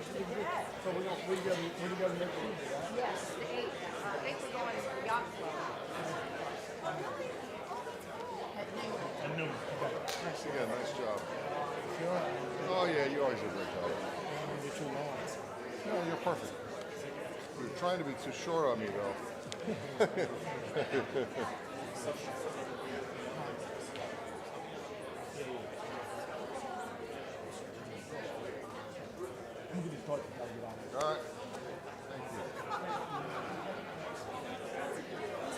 So we go next Tuesday, right? Yes, the 8th. I think we're going to the yacht club at noon. At noon. Okay. You got a nice job. Sure. Oh yeah, you always do a great job. Don't get too long. No, you're perfect. You're trying to be too short on me though. You can just start to try to get out of here. All right. Thank you.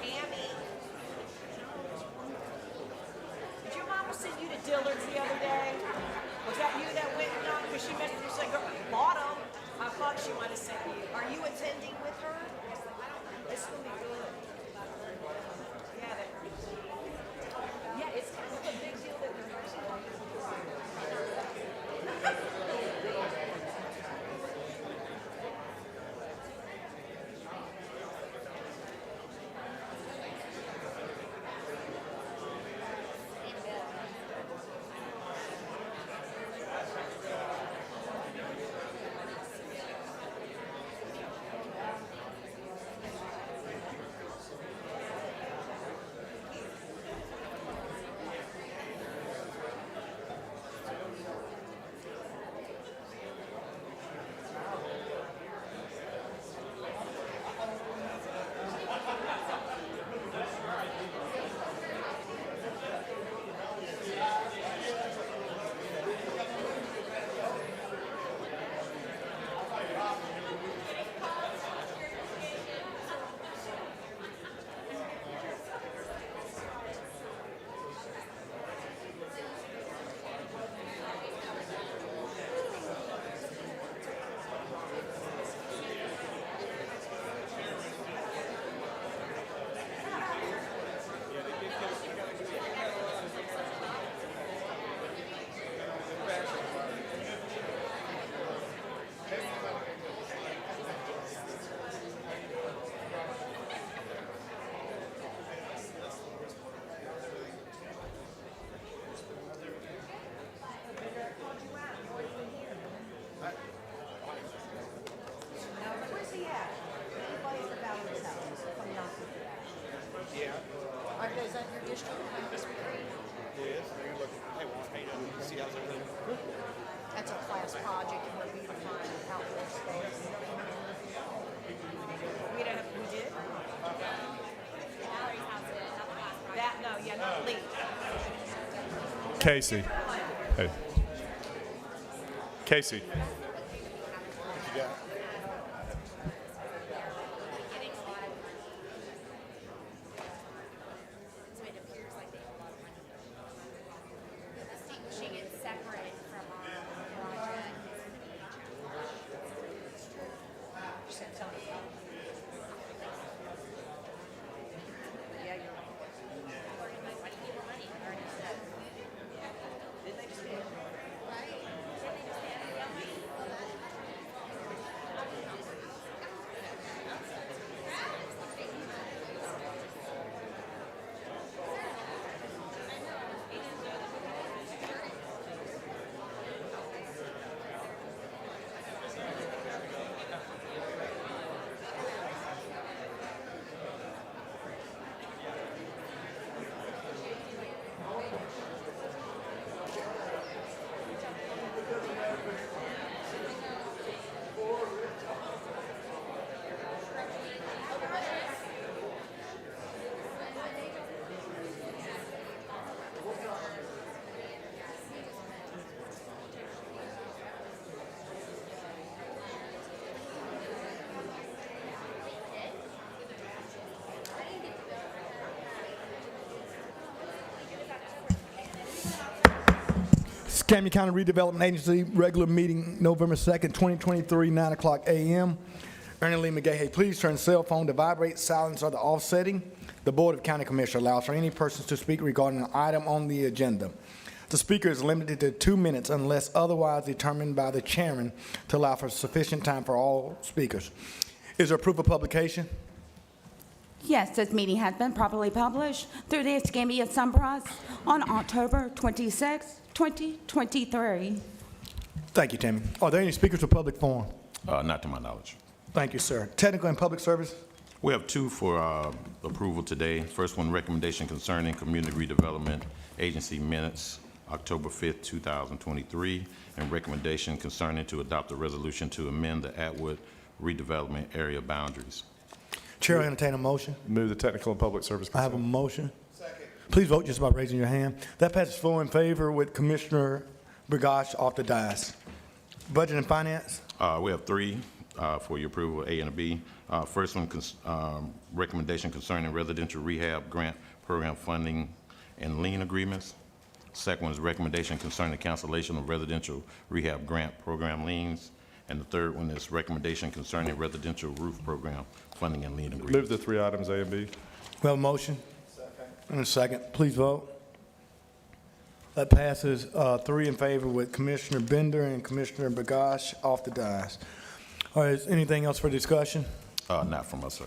Tammy. Did your mama send you to Dillard's the other day? Was that you that went and got? Because she messaged me and said, "Girl, bought 'em." I thought she might have sent you. Are you attending with her? It's gonna be good. Yeah, it's kind of a big deal that they're Is that your district? Yes, they're looking. Hey, well, hey, see how's everything? That's a class project and we're beautifying outdoor space. We don't have, we did? That, no, yeah, not Lee. Casey. Hey. Casey. What you got? So it appears like they have a lot of money. Distinguishing it separate from our project is going to be a challenge. You said something. Yeah, you're right. Why do you need more money? I already said. Didn't they just do it? Right? Didn't they just add it? Camden County Redevelopment Agency, regular meeting, November 2nd, 2023, 9 o'clock a.m. Ernie Lee McGahey, please turn cell phone to vibrate, silence or the offsetting. The Board of County Commissioners allows for any persons to speak regarding an item on the agenda. The speaker is limited to 2 minutes unless otherwise determined by the chairman to allow for sufficient time for all speakers. Is there proof of publication? Yes, this meeting has been properly published through the Escambia Sun Press on October 26, 2023. Thank you, Tammy. Are there any speakers for public forum? Not to my knowledge. Thank you, sir. Technical and Public Service? We have two for approval today. First one, recommendation concerning Community Redevelopment Agency minutes, October 5th, 2023, and recommendation concerning to adopt a resolution to amend the Atwood redevelopment area boundaries. Chair will entertain a motion. Move the Technical and Public Service I have a consent. motion. Second. Please vote just by raising your hand. That passes 4 in favor with Commissioner Bergosh off the dais. Budget and Finance? We have three for your approval, A and B. First one, recommendation concerning residential rehab grant program funding and lien agreements. Second one is recommendation concerning the cancellation of residential rehab grant program liens. And the third one is recommendation concerning residential roof program funding and lien agreements. Move the three items, A and B. We have a motion. Second. And a second. Please vote. That passes 3 in favor with Commissioner Bender and Commissioner Bergosh off the dais. All right, is anything else for discussion? Not from us, sir.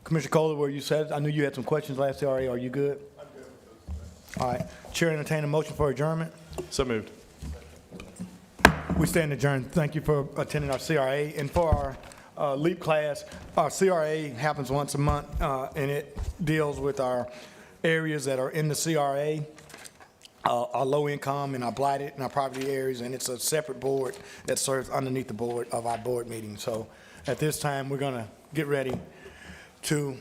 Commissioner Kohler, where you said, I knew you had some questions last CRA. Are you good? I'm good with those. All right. Chair entertain a motion for adjournment. So moved. We stand adjourned. Thank you for attending our CRA. And for our LEAP class, our CRA happens once a month, and it deals with our areas that are in the CRA, our low income and our blighted and our poverty areas, and it's a separate board that serves underneath the board of our board meeting. So at this time, we're going to get ready to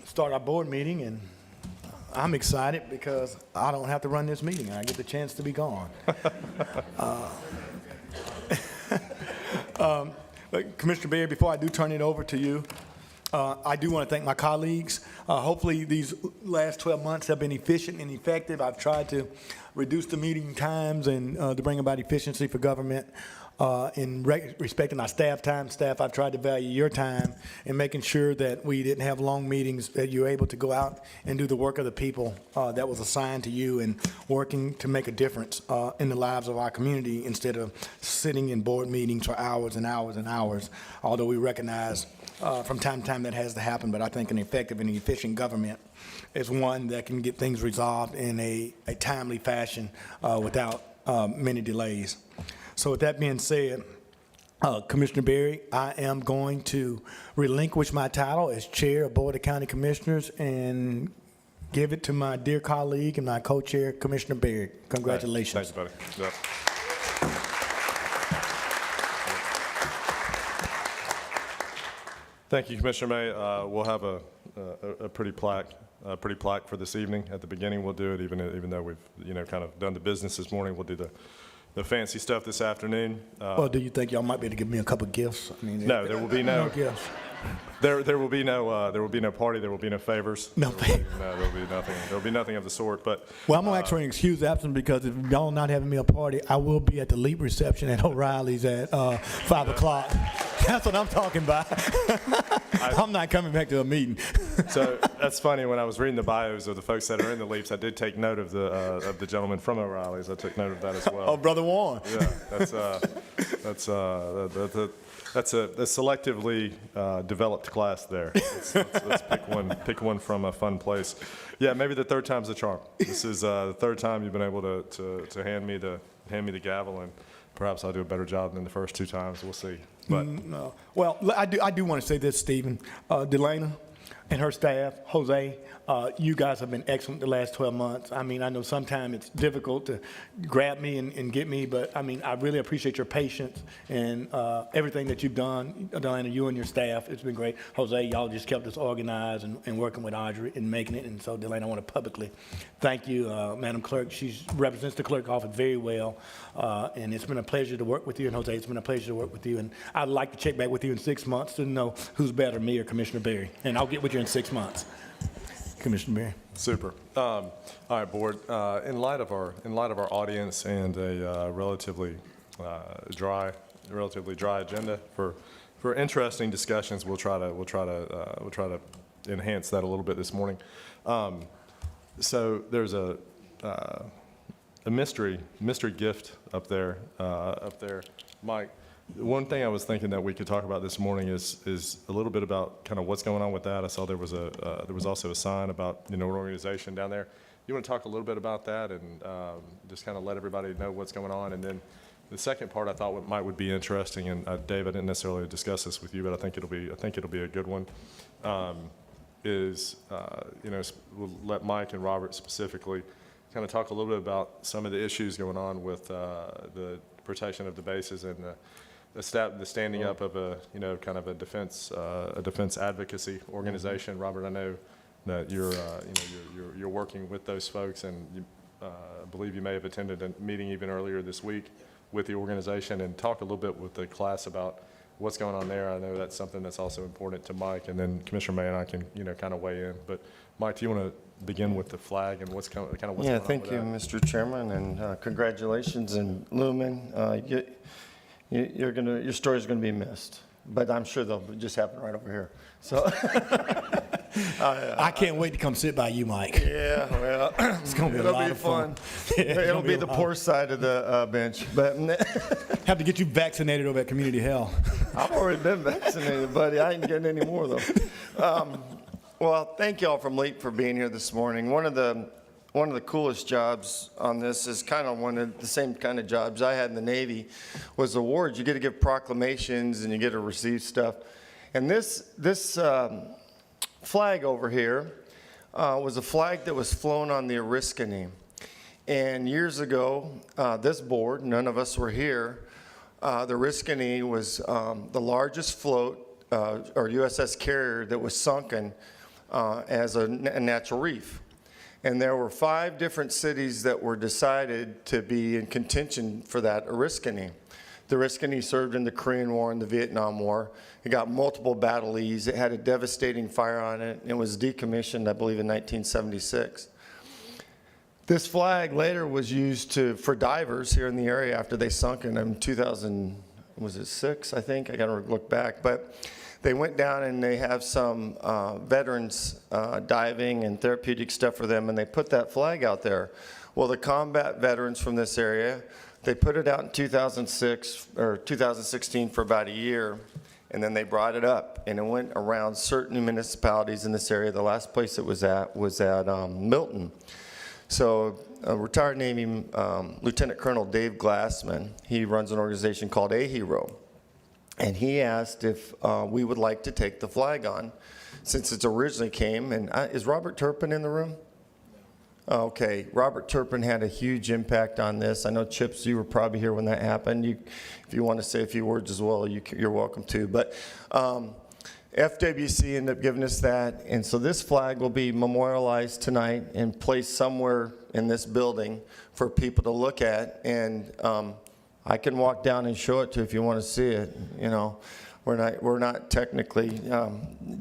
start our board meeting, and I'm excited because I don't have to run this meeting. I get the chance to be gone. Commissioner Baird, before I do turn it over to you, I do want to thank my colleagues. Hopefully, these last 12 months have been efficient and effective. I've tried to reduce the meeting times and to bring about efficiency for government. In respecting our staff time, staff, I've tried to value your time and making sure that we didn't have long meetings, that you're able to go out and do the work of the people that was assigned to you and working to make a difference in the lives of our community instead of sitting in board meetings for hours and hours and hours, although we recognize from time to time that has to happen, but I think an effective and efficient government is one that can get things resolved in a timely fashion without many delays. So with that being said, Commissioner Berry, I am going to relinquish my title as Chair of Board of County Commissioners and give it to my dear colleague and my co-chair, Commissioner Berry. Congratulations. Thanks, buddy. Yep. Thank you, Commissioner May. We'll have a pretty plaque for this evening. At the beginning, we'll do it, even though we've kind of done the business this morning. We'll do the fancy stuff this afternoon. Well, do you think y'all might be able to give me a couple gifts? I mean, No, there will be no gifts. There will be no party. There will be no favors. No favors. No, there will be nothing. There will be nothing of the sort. But Well, I'm going to ask for an excuse absent because if y'all not having me a party, I will be at the LEAP reception at O'Reilly's at 5 o'clock. That's what I'm talking about. I'm not coming back to a meeting. So that's funny. When I was reading the bios of the folks that are in the Leaps, I did take note of the gentleman from O'Reilly's. I took note of that as well. Oh, Brother Warren. Yeah, that's a selectively developed class there. Let's pick one from a fun place. Yeah, maybe the third time's the charm. This is the third time you've been able to hand me the gavel, and perhaps I'll do a better job than the first two times. We'll see. But No. Well, I do want to say this, Stephen. Delana and her staff, Jose, you guys have been excellent the last 12 months. I mean, I know sometimes it's difficult to grab me and get me, but I mean, I really appreciate your patience and everything that you've done, Delana, you and your staff. It's been great. Jose, y'all just kept us organized and working with Audrey and making it. And so, Delana, I want to publicly thank you, Madam Clerk. She represents the clerk office very well. And it's been a pleasure to work with you. And Jose, it's been a pleasure to work with you. And I'd like to check back with you in 6 months to know who's better, me or Commissioner Berry. And I'll get with you in 6 months. Commissioner Berry. super. All right, board. In light of our audience and a relatively dry agenda for interesting discussions, we'll try to enhance that a little bit this morning. So there's a mystery gift up there, Mike. One thing I was thinking that we could talk about this morning is a little bit about kind of what's going on with that. I saw there was also a sign about an organization down there. You want to talk a little bit about that and just kind of let everybody know what's going on, and then The second part I thought would be interesting, and Dave, I didn't necessarily discuss this with you, but I think it'll be a good one. We'll let Mike and Robert specifically kind of talk a little bit about some of the issues going on with the protection of the bases and the standing up of kind of a defense advocacy organization. Robert, I know that you're working with those folks, and I believe you may have attended a meeting even earlier this week with the organization, and talk a little bit with the class about what's going on there. I know that's something that's also important to Mike, and then Commissioner May and I can kind of weigh in. But Mike, do you want to begin with the flag and what's going on? Yeah, thank you, Mr. Chairman, and congratulations. And Lumen, your story is going to be missed, but I'm sure they'll just happen right over here. So I can't wait to come sit by you, Mike. yeah, well, It's going to be a lot of fun. It'll be the poor side of the bench, but Have to get you vaccinated over at Community Health. I've already been vaccinated, buddy. I ain't getting any more though. Well, thank you all from LEAP for being here this morning. One of the coolest jobs on this is kind of one of the same kind of jobs I had in the Navy, was awards. You get to give proclamations and you get to receive stuff. And this flag over here was a flag that was flown on the Oriskany. And years ago, this board, none of us were here, the Oriskany was the largest float or USS carrier that was sunken as a natural reef. And there were 5 different cities that were decided to be in contention for that Oriskany. The Oriskany served in the Korean War and the Vietnam War. It got multiple battlees. It had a devastating fire on it. It was decommissioned, I believe, in 1976. This flag later was used for divers here in the area after they sunk in 2006, I think? I got to look back. But they went down and they have some veterans diving and therapeutic stuff for them, and they put that flag out there. Well, the combat veterans from this area, they put it out in 2006 or 2016 for about a year, and then they brought it up, and it went around certain municipalities in this area. The last place it was at Milton. So a retired Navy Lieutenant Colonel Dave Glassman, he runs an organization called A Hero, and he asked if we would like to take the flag on since it originally came. And is Robert Turpin in the room? Okay, Robert Turpin had a huge impact on this. I know, Chips, you were probably here when that happened. If you want to say a few words as well, you're welcome to. But FWC ended up giving us that, and so this flag will be memorialized tonight and placed somewhere in this building for people to look at. And I can walk down and show it to you if you want to see it. You know, we're not technically.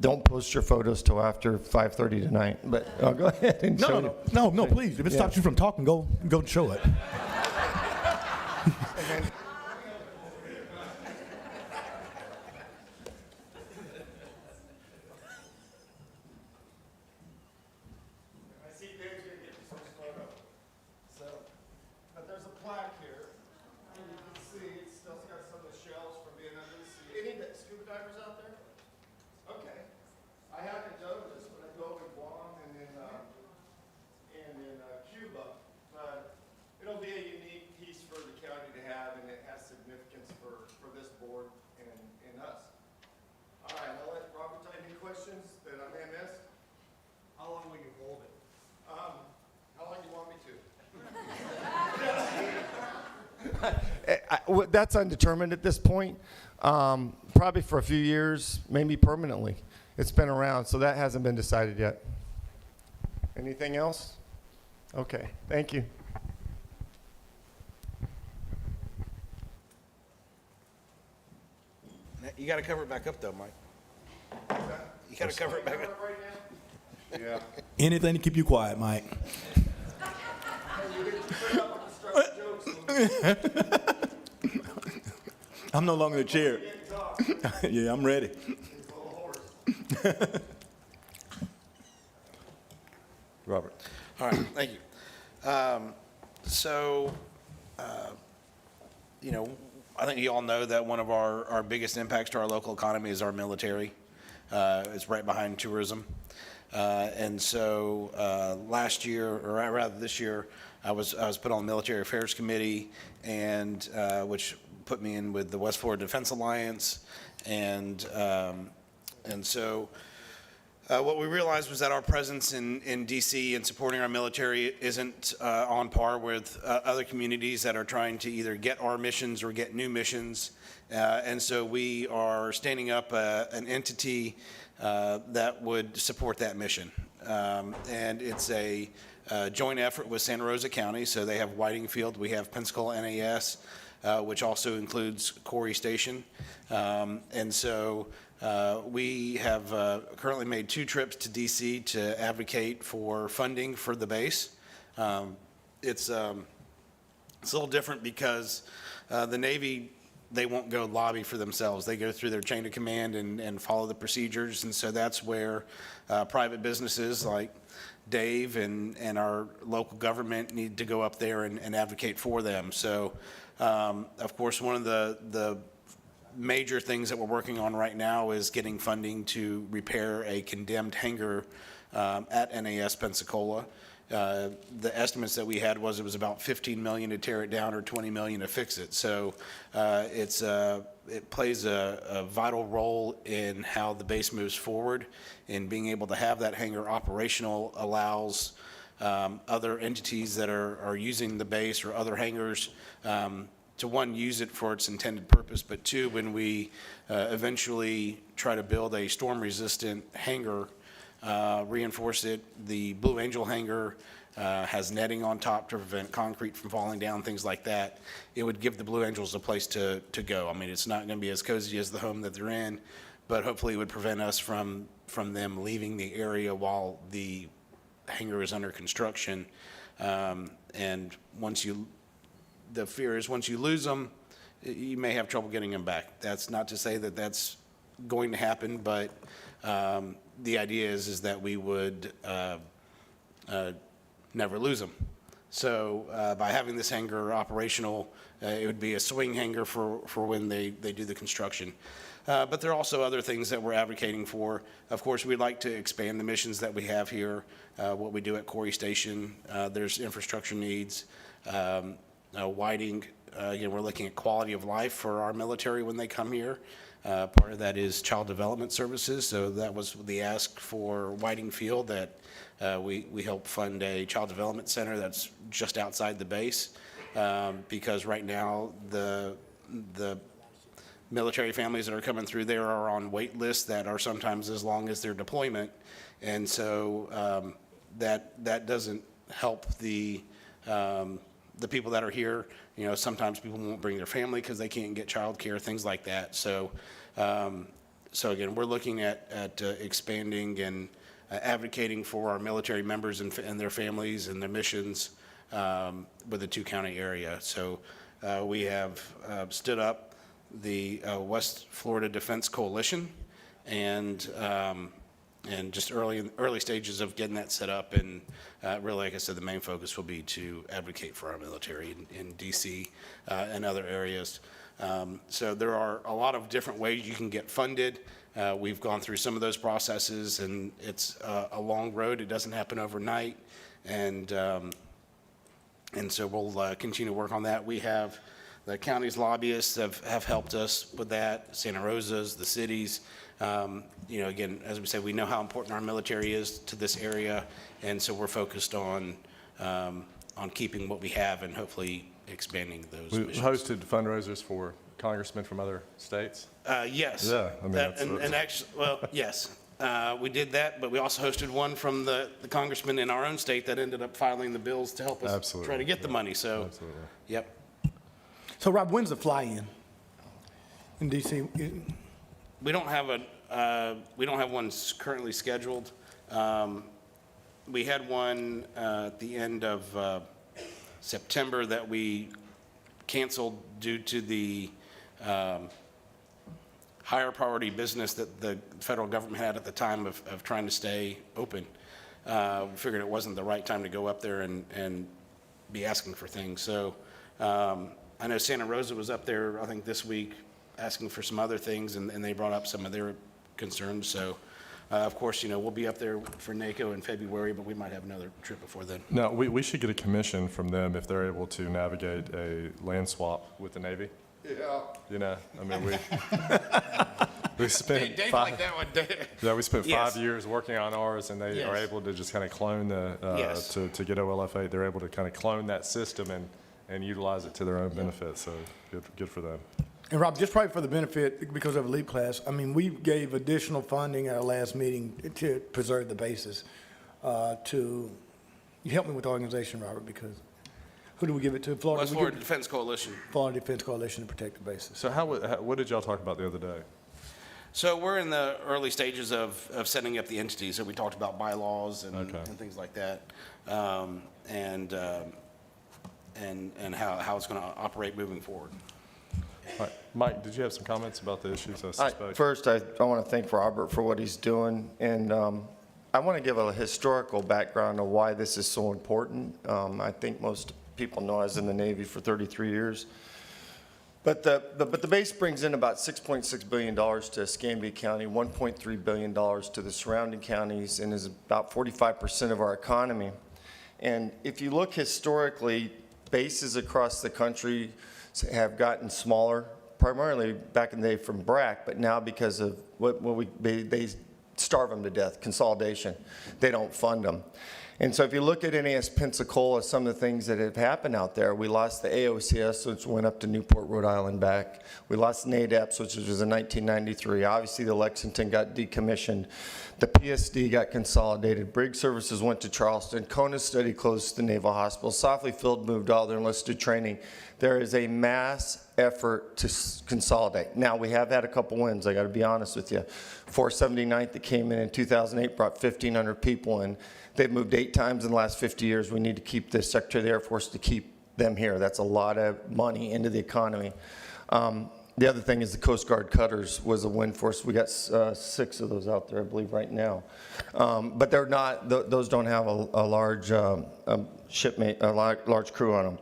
Don't post your photos till after 5:30 tonight. But I'll go ahead and show you. No, please. If it stops you from talking, go show it. But there's a plaque here, and you can see it's still got some of the shells from being under the sea. Any scuba divers out there? Okay. I haven't done this, but I go to Guam and in Cuba. But it'll be a unique piece for the county to have, and it has significance for this board and us. All right, I'll let Robert tell you any questions that I may have missed. How long will you hold it? How long do you want me to? That's undetermined at this point. Probably for a few years, maybe permanently. It's been around, so that hasn't been decided yet. Anything else? Okay, thank you. You got to cover it back up, though, Mike. You got to cover it back up. Yeah. Anything to keep you quiet, Mike. I'm no longer the chair. Yeah, I'm ready. Robert. All right, thank you. I think you all know that one of our biggest impacts to our local economy is our military. It's right behind tourism. Last year, or rather this year, I was put on the Military Affairs Committee, and which put me in with the West Florida Defense Alliance, and so what we realized was that our presence in DC and supporting our military isn't on par with other communities that are trying to either get our missions or get new missions. And so we are standing up an entity that would support that mission. And it's a joint effort with Santa Rosa County. So they have Whiting Field, we have Pensacola NAS, which also includes Corey Station. And so we have currently made 2 trips to DC to advocate for funding for the base. It's a little different because the Navy, they won't go lobby for themselves. They go through their chain of command and follow the procedures. And so that's where private businesses like Dave and our local government need to go up there and advocate for them. So, of course, one of the major things that we're working on right now is getting funding to repair a condemned hangar at NAS Pensacola. The estimates that we had was it was about $15 million to tear it down or $20 million to fix it. So it plays a vital role in how the base moves forward. And being able to have that hangar operational allows other entities that are using the base or other hangars to, one, use it for its intended purpose, but two, when we eventually try to build a storm-resistant hangar, reinforce it. The Blue Angel hangar has netting on top to prevent concrete from falling down, things like that. It would give the Blue Angels a place to go. I mean, it's not going to be as cozy as the home that they're in, but hopefully it would prevent us from them leaving the area while the hangar is under construction. And the fear is once you lose them, you may have trouble getting them back. That's not to say that that's going to happen, but the idea is that we would never lose them. So by having this hangar operational, it would be a swing hangar for when they do the construction. But there are also other things that we're advocating for. Of course, we'd like to expand the missions that we have here, what we do at Corey Station. There's infrastructure needs. Whiting, again, we're looking at quality of life for our military when they come here. Part of that is child development services. So that was the ask for Whiting Field, that we help fund a child development center that's just outside the base. Because right now the military families that are coming through there are on wait lists that are sometimes as long as their deployment. And so that doesn't help the people that are here. You know, sometimes people won't bring their family because they can't get childcare, things like that. So, again, we're looking at expanding and advocating for our military members and their families and their missions with the 2-county area. So we have stood up the West Florida Defense Coalition, and just early stages of getting that set up. And really, like I said, the main focus will be to advocate for our military in DC and other areas. So there are a lot of different ways you can get funded. We've gone through some of those processes, and it's a long road. It doesn't happen overnight. And so we'll continue to work on that. We have the county's lobbyists have helped us with that, Santa Rosa's, the cities. You know, again, as we said, we know how important our military is to this area, and so we're focused on keeping what we have and hopefully expanding those We missions. hosted fundraisers for congressmen from other states. Yes. Yeah, I mean, That- that's- and actually, well, yes, we did that, but we also hosted one from the congressman in our own state that ended up filing the bills to help us Absolutely, try to get the money. So, Absolutely. yep. So Rob, when's the fly-in in DC? We don't have one currently scheduled. We had one at the end of September that we canceled due to the higher priority business that the federal government had at the time of trying to stay open. We figured it wasn't the right time to go up there and be asking for things. So I know Santa Rosa was up there, I think, this week asking for some other things, and they brought up some of their concerns. So Of course, we'll be up there for NACO in February, but we might have another trip before then. No, we should get a commission from them if they're able to navigate a land swap with the Navy. Yeah. I mean, we spent that one, Dave. Yeah, we spent Yes. 5 years working on ours, and they are Yes. able to just kind of clone Yes. to get OLF8, they're able to kind of clone that system and utilize it to their own benefit, so good for them. And Rob, just probably for the benefit, because of elite class, I mean, we gave additional funding at our last meeting to preserve the bases. You help me with the organization, Robert, because who do we give it to? Florida. West We Florida give it Defense Coalition. to Florida Defense Coalition to protect the bases. So what did y'all talk about the other day? So we're in the early stages of setting up the entity. So we talked about bylaws and, Okay. and things like that, and how it's going to operate moving forward. All right. Mike, did you have some comments about the issues I suspect? First, I want to thank Robert for what he's doing, and I want to give a historical background of why this is so important. I think most people know I was in the Navy for 33 years. But the base brings in about $6.6 billion to Escambia County, $1.3 billion to the surrounding counties, and is about 45% of our economy. And if you look historically, bases across the country have gotten smaller, primarily back in the day from BRAC, but now because of they starve them to death, consolidation. They don't fund them. And so if you look at NAS Pensacola, some of the things that have happened out there, we lost the AOCS, which went up to Newport, Rhode Island back. We lost NADAPS, which was in 1993. Obviously, the Lexington got decommissioned. The PSD got consolidated. Briggs Services went to Charleston. Kona Study closed the Naval Hospital. Sofley Field moved all their enlisted training. There is a mass effort to consolidate. Now, we have had a couple wins, I got to be honest with you. 479th that came in 2008 brought 1,500 people in. They've moved 8 times in the last 50 years. We need to keep the Secretary of the Air Force to keep them here. That's a lot of money into the economy. The other thing is the Coast Guard cutters was a win for us. We got 6 of those out there, I believe, right now. But they're not; those don't have a large shipmate, a large crew on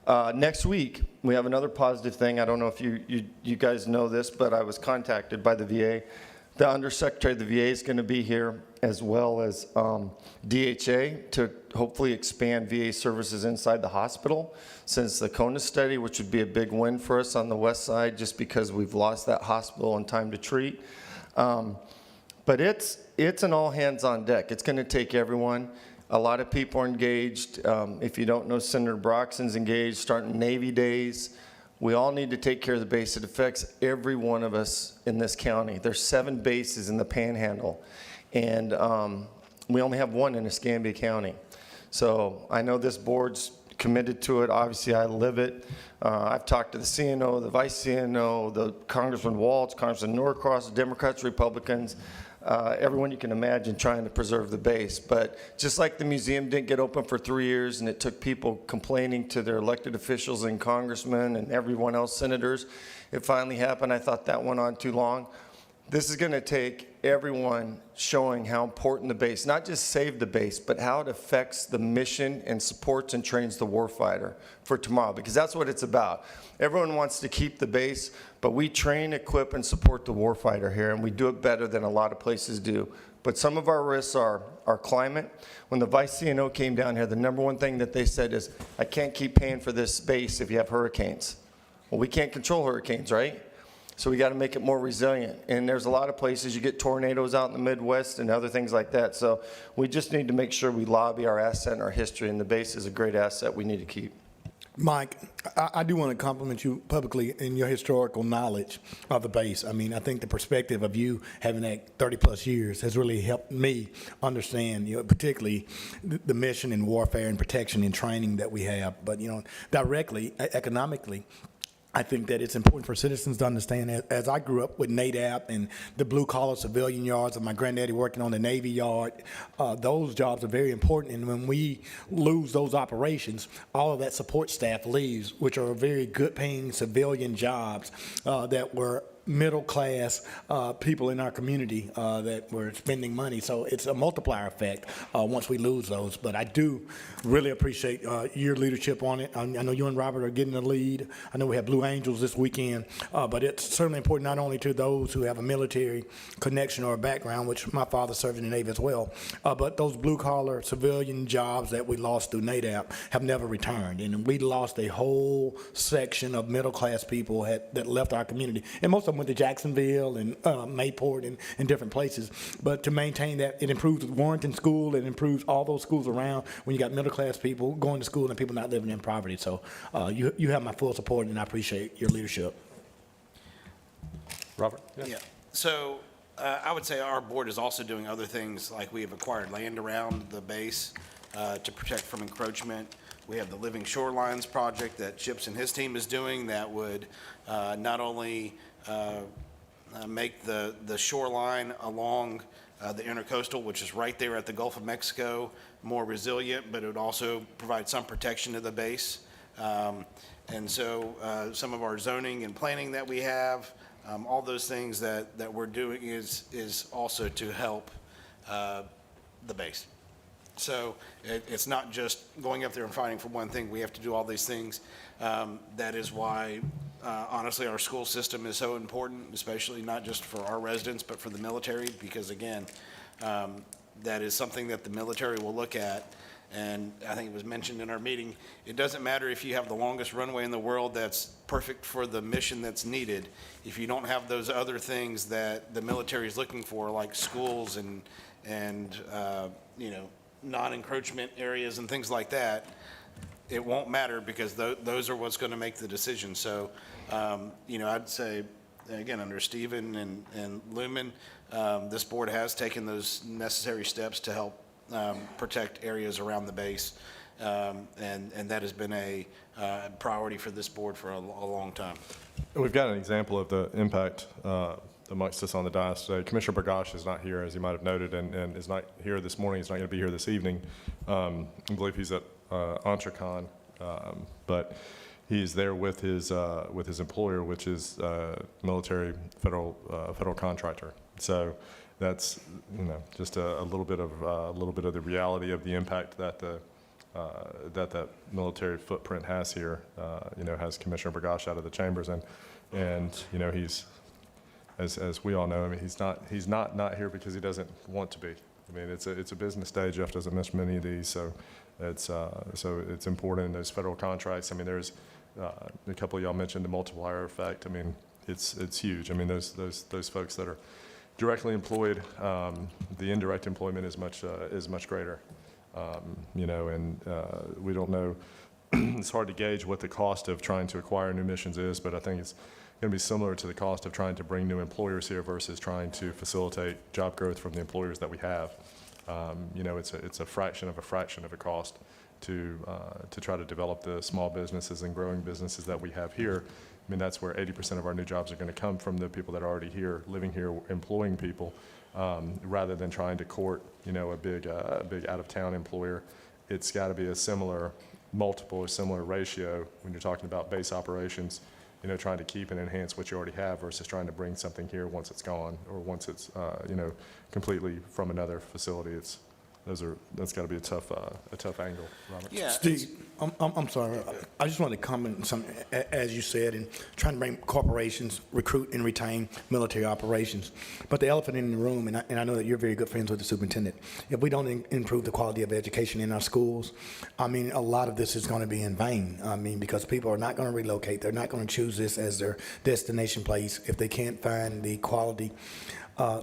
them. Next week, we have another positive thing. I don't know if you guys know this, but I was contacted by the VA. The Undersecretary of the VA is going to be here, as well as DHA, to hopefully expand VA services inside the hospital since the Kona study, which would be a big win for us on the west side just because we've lost that hospital in time to treat. But it's an all hands on deck. It's going to take everyone. A lot of people are engaged. If you don't know, Senator Broxton's engaged, starting Navy days. We all need to take care of the base. It affects every one of us in this county. There's 7 bases in the Panhandle, and we only have 1 in Escambia County. So I know this board's committed to it. Obviously, I live it. I've talked to the CNO, the Vice CNO, the Congressman Waltz, Congressman Norcross, Democrats, Republicans, everyone you can imagine trying to preserve the base. But just like the museum didn't get open for 3 years and it took people complaining to their elected officials and congressmen and everyone else, senators, it finally happened. I thought that went on too long. This is going to take everyone showing how important the base, not just save the base, but how it affects the mission and supports and trains the warfighter for tomorrow, because that's what it's about. Everyone wants to keep the base, but we train, equip, and support the warfighter here, and we do it better than a lot of places do. But some of our risks are our climate. When the Vice CNO came down here, the number one thing that they said is, I can't keep paying for this base if you have hurricanes. Well, we can't control hurricanes, right? So we got to make it more resilient. And there's a lot of places you get tornadoes out in the Midwest and other things like that. So we just need to make sure we lobby our asset and our history, and the base is a great asset we need to keep. Mike, I do want to compliment you publicly in your historical knowledge of the base. I mean, I think the perspective of you having that 30-plus years has really helped me understand, particularly the mission in warfare and protection and training that we have. But, directly, economically, I think that it's important for citizens to understand, as I grew up with NADAP and the blue-collar civilian yards of my granddaddy working on the Navy yard, those jobs are very important. And when we lose those operations, all of that support staff leaves, which are very good-paying civilian jobs that were middle-class people in our community that were spending money. So it's a multiplier effect once we lose those. But I do really appreciate your leadership on it. I know you and Robert are getting the lead. I know we have Blue Angels this weekend, but it's certainly important not only to those who have a military connection or a background, which my father served in the Navy as well, but those blue-collar civilian jobs that we lost through NADAP have never returned. And we lost a whole section of middle-class people that left our community. And most of them went to Jacksonville and Mayport and different places. But to maintain that, it improves Warrenton School, it improves all those schools around when you got middle-class people going to school and people not living in poverty. So you have my full support, and I appreciate your leadership. Robert? Yeah, so I would say our board is also doing other things, like we have acquired land around the base to protect from encroachment. We have the Living Shorelines project that Chips and his team is doing that would not only make the shoreline along the intercoastal, which is right there at the Gulf of Mexico, more resilient, but it would also provide some protection to the base. And so some of our zoning and planning that we have, all those things that we're doing is also to help the base. So it's not just going up there and fighting for one thing. We have to do all these things. That is why, honestly, our school system is so important, especially not just for our residents, but for the military, because again, that is something that the military will look at. And I think it was mentioned in our meeting, it doesn't matter if you have the longest runway in the world that's perfect for the mission that's needed. If you don't have those other things that the military is looking for, like schools and non-encroachment areas and things like that, it won't matter, because those are what's going to make the decision. So, I'd say, again, under Stephen and Lumen, this board has taken those necessary steps to help protect areas around the base, and that has been a priority for this board for a long time. We've got an example of the impact amongst us on the dais today. Commissioner Burgash is not here, as you might have noted, and is not here this morning. He's not going to be here this evening. I believe he's at Entracon, but he's there with his employer, which is military federal contractor. So that's just a little bit of the reality of the impact that that military footprint has here. Has Commissioner Burgash out of the chambers, and he's, as we all know, I mean, he's not here because he doesn't want to be. I mean, it's a business day. Jeff doesn't miss many of these, so it's important in those federal contracts. I mean, there's a couple of y'all mentioned the multiplier effect. I mean, it's huge. I mean, those folks that are directly employed, the indirect employment is much greater. We don't know. It's hard to gauge what the cost of trying to acquire new missions is, but I think it's going to be similar to the cost of trying to bring new employers here versus trying to facilitate job growth from the employers that we have. It's a fraction of a cost to try to develop the small businesses and growing businesses that we have here. I mean, that's where 80% of our new jobs are going to come from, the people that are already here, living here, employing people, rather than trying to court, a big out-of-town employer. It's got to be a similar multiple or similar ratio when you're talking about base operations, trying to keep and enhance what you already have versus trying to bring something here once it's gone or once it's, completely from another facility. That's got to be a tough angle, Robert. Yeah. Steve, I'm sorry. I just wanted to comment on something, as you said, in trying to bring corporations, recruit and retain military operations. But the elephant in the room, and I know that you're very good friends with the superintendent, if we don't improve the quality of education in our schools, I mean, a lot of this is going to be in vain. I mean, because people are not going to relocate. They're not going to choose this as their destination place if they can't find the quality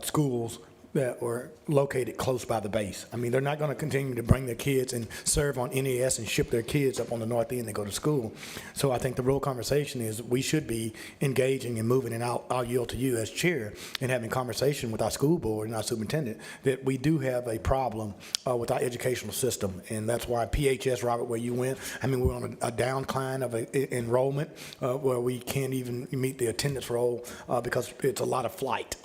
schools that were located close by the base. I mean, they're not going to continue to bring their kids and serve on NES and ship their kids up on the North End to go to school. So I think the real conversation is we should be engaging and moving, and I'll yield to you as chair, and having conversation with our school board and our superintendent that we do have a problem with our educational system. And that's why PHS, Robert, where you went, I mean, we're on a downcline of enrollment where we can't even meet the attendance roll because it's a lot of flight.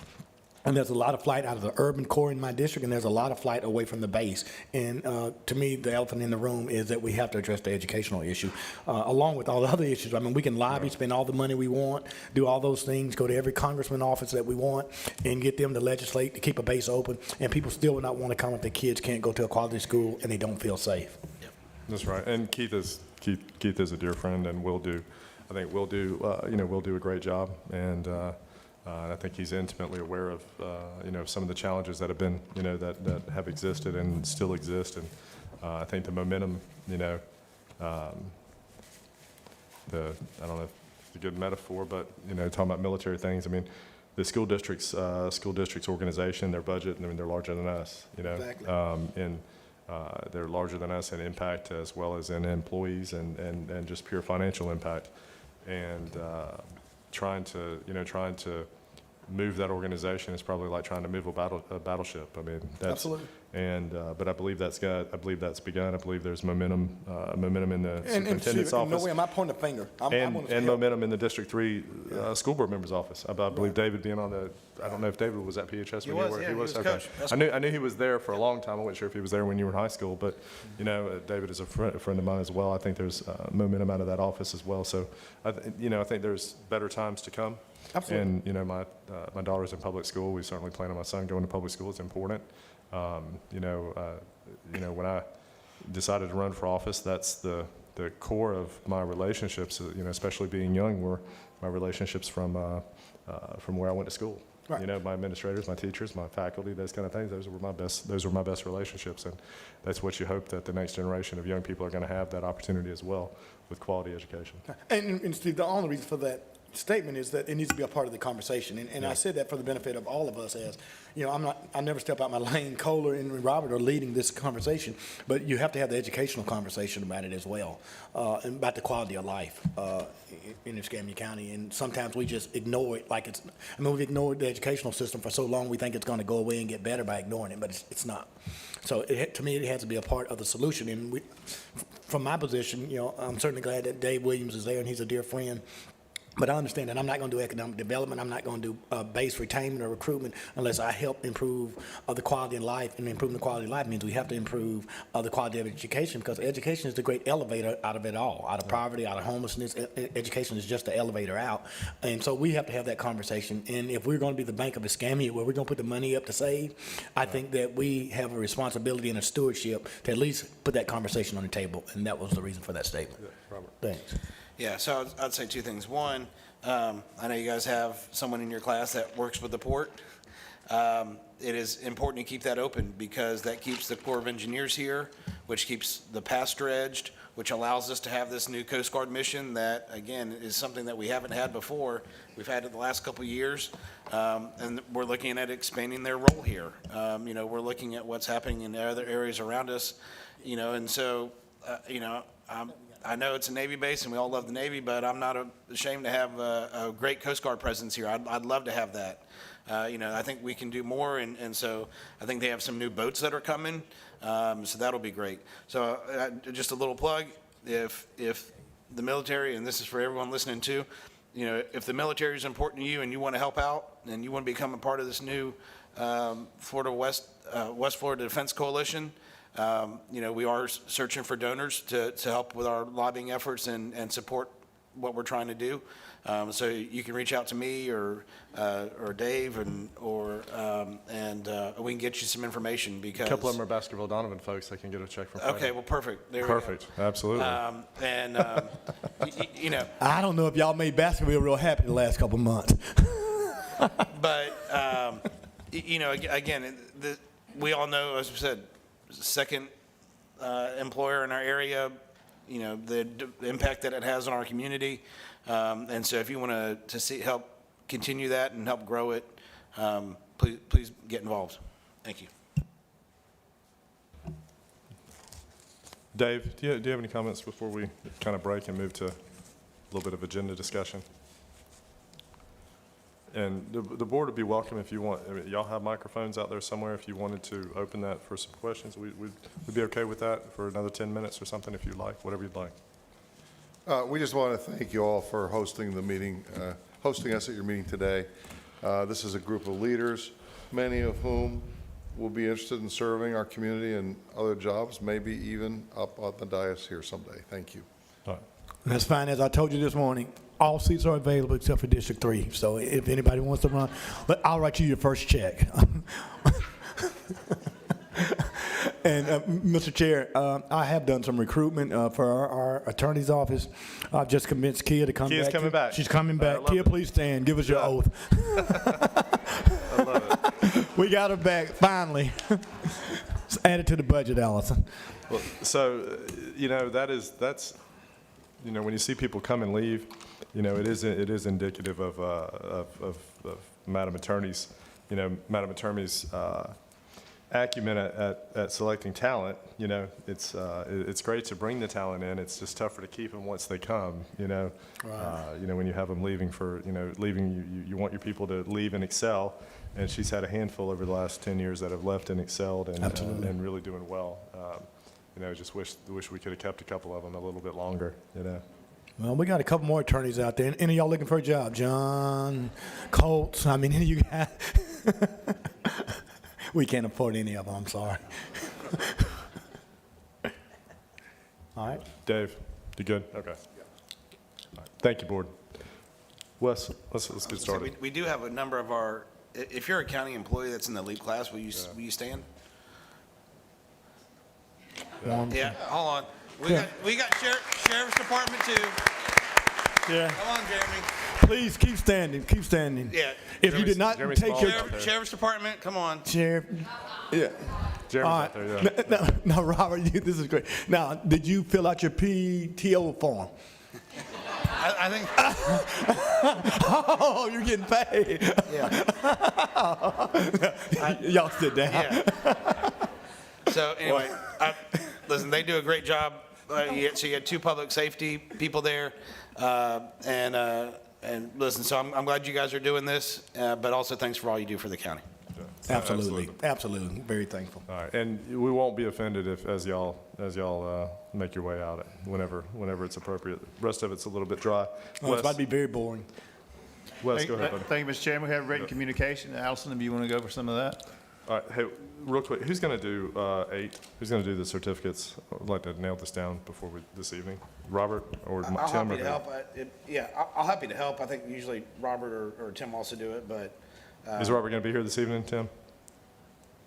And there's a lot of flight out of the urban core in my district, and there's a lot of flight away from the base. And to me, the elephant in the room is that we have to address the educational issue, along with all the other issues. I mean, we can lobby, spend all the money we want, do all those things, go to every congressman office that we want, and get them to legislate to keep a base open, and people still will not want to come if their kids can't go to a quality school and they don't feel safe. That's right. And Keith is a dear friend, and will do a great job. And I think he's intimately aware of some of the challenges that have been that have existed and still exist. And I think the momentum, I don't know if it's a good metaphor, but talking about military things. I mean, the school district's organization, their budget, I mean, they're larger than us. Exactly. And they're larger than us in impact as well as in employees and just pure financial impact. And trying to move that organization is probably like trying to move a battleship. I mean, that's Absolutely. And but I believe that's begun. I believe there's momentum in the And superintendent's no office. way am I pointing a finger. I'm gonna And help. momentum in the District 3 school board member's office. I believe David being on the, I don't know if David was at PHS when you was, were. yeah, he was Okay. coach. That's I knew he was there for a long time. I wasn't sure if he was there when you were in high school, but David is a friend of mine as well. I think there's momentum out of that office as well. So I think there's better times to come. Absolutely. And my daughter's in public school. We certainly plan on my son going to public school. It's important. When I decided to run for office, that's the core of my relationships. Especially being young, were my relationships from where I went to school. Right. My administrators, my teachers, my faculty, those kind of things. Those were my best relationships, and that's what you hope that the next generation of young people are going to have that opportunity as well with quality education. And Steve, the only reason for that statement is that it needs to be a part of the conversation. And I said that for the benefit of all of us as, I never step out my lane. Kohler and Robert are leading this conversation, but you have to have the educational conversation about it as well, and about the quality of life in Escambia County. And sometimes we just ignore it we've ignored the educational system for so long we think it's going to go away and get better by ignoring it, but it's not. So to me, it has to be a part of the solution. And from my position, I'm certainly glad that Dave Williams is there, and he's a dear friend. But I understand that I'm not going to do economic development. I'm not going to do base retainment or recruitment unless I help improve the quality of life. And improving the quality of life means we have to improve the quality of education, because education is the great elevator out of it all, out of poverty, out of homelessness. Education is just the elevator out. And so we have to have that conversation. And if we're going to be the Bank of Escambia, where we're going to put the money up to save, I think that we have a responsibility and a stewardship to at least put that conversation on the table. And that was the reason for that statement. Robert. Thanks. Yeah, so I'd say two things. One, I know you guys have someone in your class that works with the port. It is important to keep that open, because that keeps the Corps of Engineers here, which keeps the pasture edged, which allows us to have this new Coast Guard mission that, again, is something that we haven't had before. We've had it the last couple of years, and we're looking at expanding their role here. We're looking at what's happening in other areas around us, and so, I know it's a Navy base and we all love the Navy, but I'm not ashamed to have a great Coast Guard presence here. I'd love to have that. I think we can do more, and so I think they have some new boats that are coming, so that'll be great. So just a little plug, if the military, and this is for everyone listening too, if the military is important to you and you want to help out and you want to become a part of this new West Florida Defense Coalition, we are searching for donors to help with our lobbying efforts and support what we're trying to do. So you can reach out to me or Dave and we can get you some information, because A couple of them are Baskerville Donovan folks. They can get a check from Friday. Okay, well, perfect. There we go. Perfect. Absolutely. I don't know if y'all made Baskerville real happy the last couple months. But again, we all know, as we said, second employer in our area, the impact that it has on our community. And so if you want to help continue that and help grow it, please get involved. Thank you. Dave, do you have any comments before we kind of break and move to a little bit of agenda discussion? And the board would be welcome if you want. I mean, y'all have microphones out there somewhere. If you wanted to open that for some questions, we'd be okay with that for another 10 minutes or something if you'd like, whatever you'd like. We just want to thank you all for hosting the meeting, hosting us at your meeting today. This is a group of leaders many of whom will be interested in serving our community in other jobs, maybe even up on the dais here someday. Thank you. All right. That's fine. As I told you this morning, all seats are available except for District 3. So if anybody wants to run, I'll write you your first check. And Mr. Chair, I have done some recruitment for our attorney's office. I've just convinced Kia to come back. Kia's coming back. She's coming back. love Kia, it. please stand. Give us your oath. I love it. We got her back, finally. Let's add it to the budget, Allison. Well, so, that's, when you see people come and leave, it is indicative of Madam Attorney's, acumen at selecting talent. It's great to bring the talent in. It's just tougher to keep them once they come, when you have them leaving you want your people to leave and excel. And she's had a handful over the last 10 years that have left and excelled and really doing well. Just wish we could have kept a couple of them a little bit longer, Well, we got a couple more attorneys out there. Any of y'all looking for a job? John, Colts, any of you guys? We can't afford any of them, I'm sorry. All right. Dave, you good? Okay. All right. Thank you, Board. Wes, let's get So started. we do have a number of if you're a county employee that's in the LEAP class, will you stand? Yeah, hold on. We got Sheriff's Department too. Yeah. Come on, Jeremy. Please keep standing. Keep standing. Yeah. If you did not Jeremy take Small's your out there. Sheriff's Department, come on. Sheriff. Yeah. Jeremy's All out right. there, yeah. No, Robert, this is great. Now, did you fill out your PTO form? I think. Oh, you're getting paid. Yeah. Y'all sit down. Yeah. So anyway, listen, they do a great job. So you had two public safety people there, and listen. So I'm glad you guys are doing this, but also thanks for all you do for the county. Absolutely. Absolutely. Very thankful. All right, and we won't be offended as y'all make your way out whenever it's appropriate. The rest of it's a little bit dry. Oh, it's about to be very boring. Wes, go ahead, buddy. Thank you, Mr. Chairman. We have written communication. Allison, if you want to go over some of that? All right, hey, real quick, who's going to do 8? Who's going to do the certificates? I'd like to nail this down before this evening. Robert or Tim? I'll happy or to who? help. I'll happy to help. I think usually Robert or Tim also do it, but. Is Robert going to be here this evening, Tim?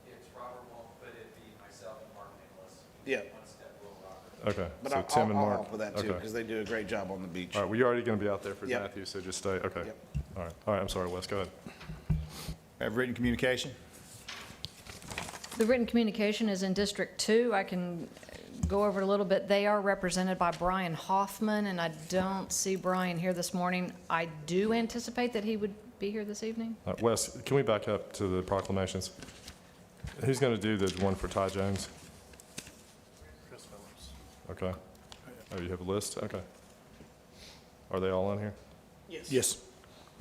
It's Robert won't, but it'd be myself and Mark Nicholas. Yeah. One step below Robert. Okay, But so Tim and I'll Mark. help with that too, Okay. because they do a great job on the beach. All right, well, you're already going to be out there for Yep. Matthew, so just stay. Okay. Yep. All right, I'm sorry, Wes, go ahead. We have written communication. The written communication is in District 2. I can go over it a little bit. They are represented by Brian Hoffman, and I don't see Brian here this morning. I do anticipate that he would be here this evening. All right, Wes, can we back up to the proclamations? Who's going to do the one for Ty Jones? Chris Phillips. Okay. Oh, you have a list? Okay. Are they all on here? Yes.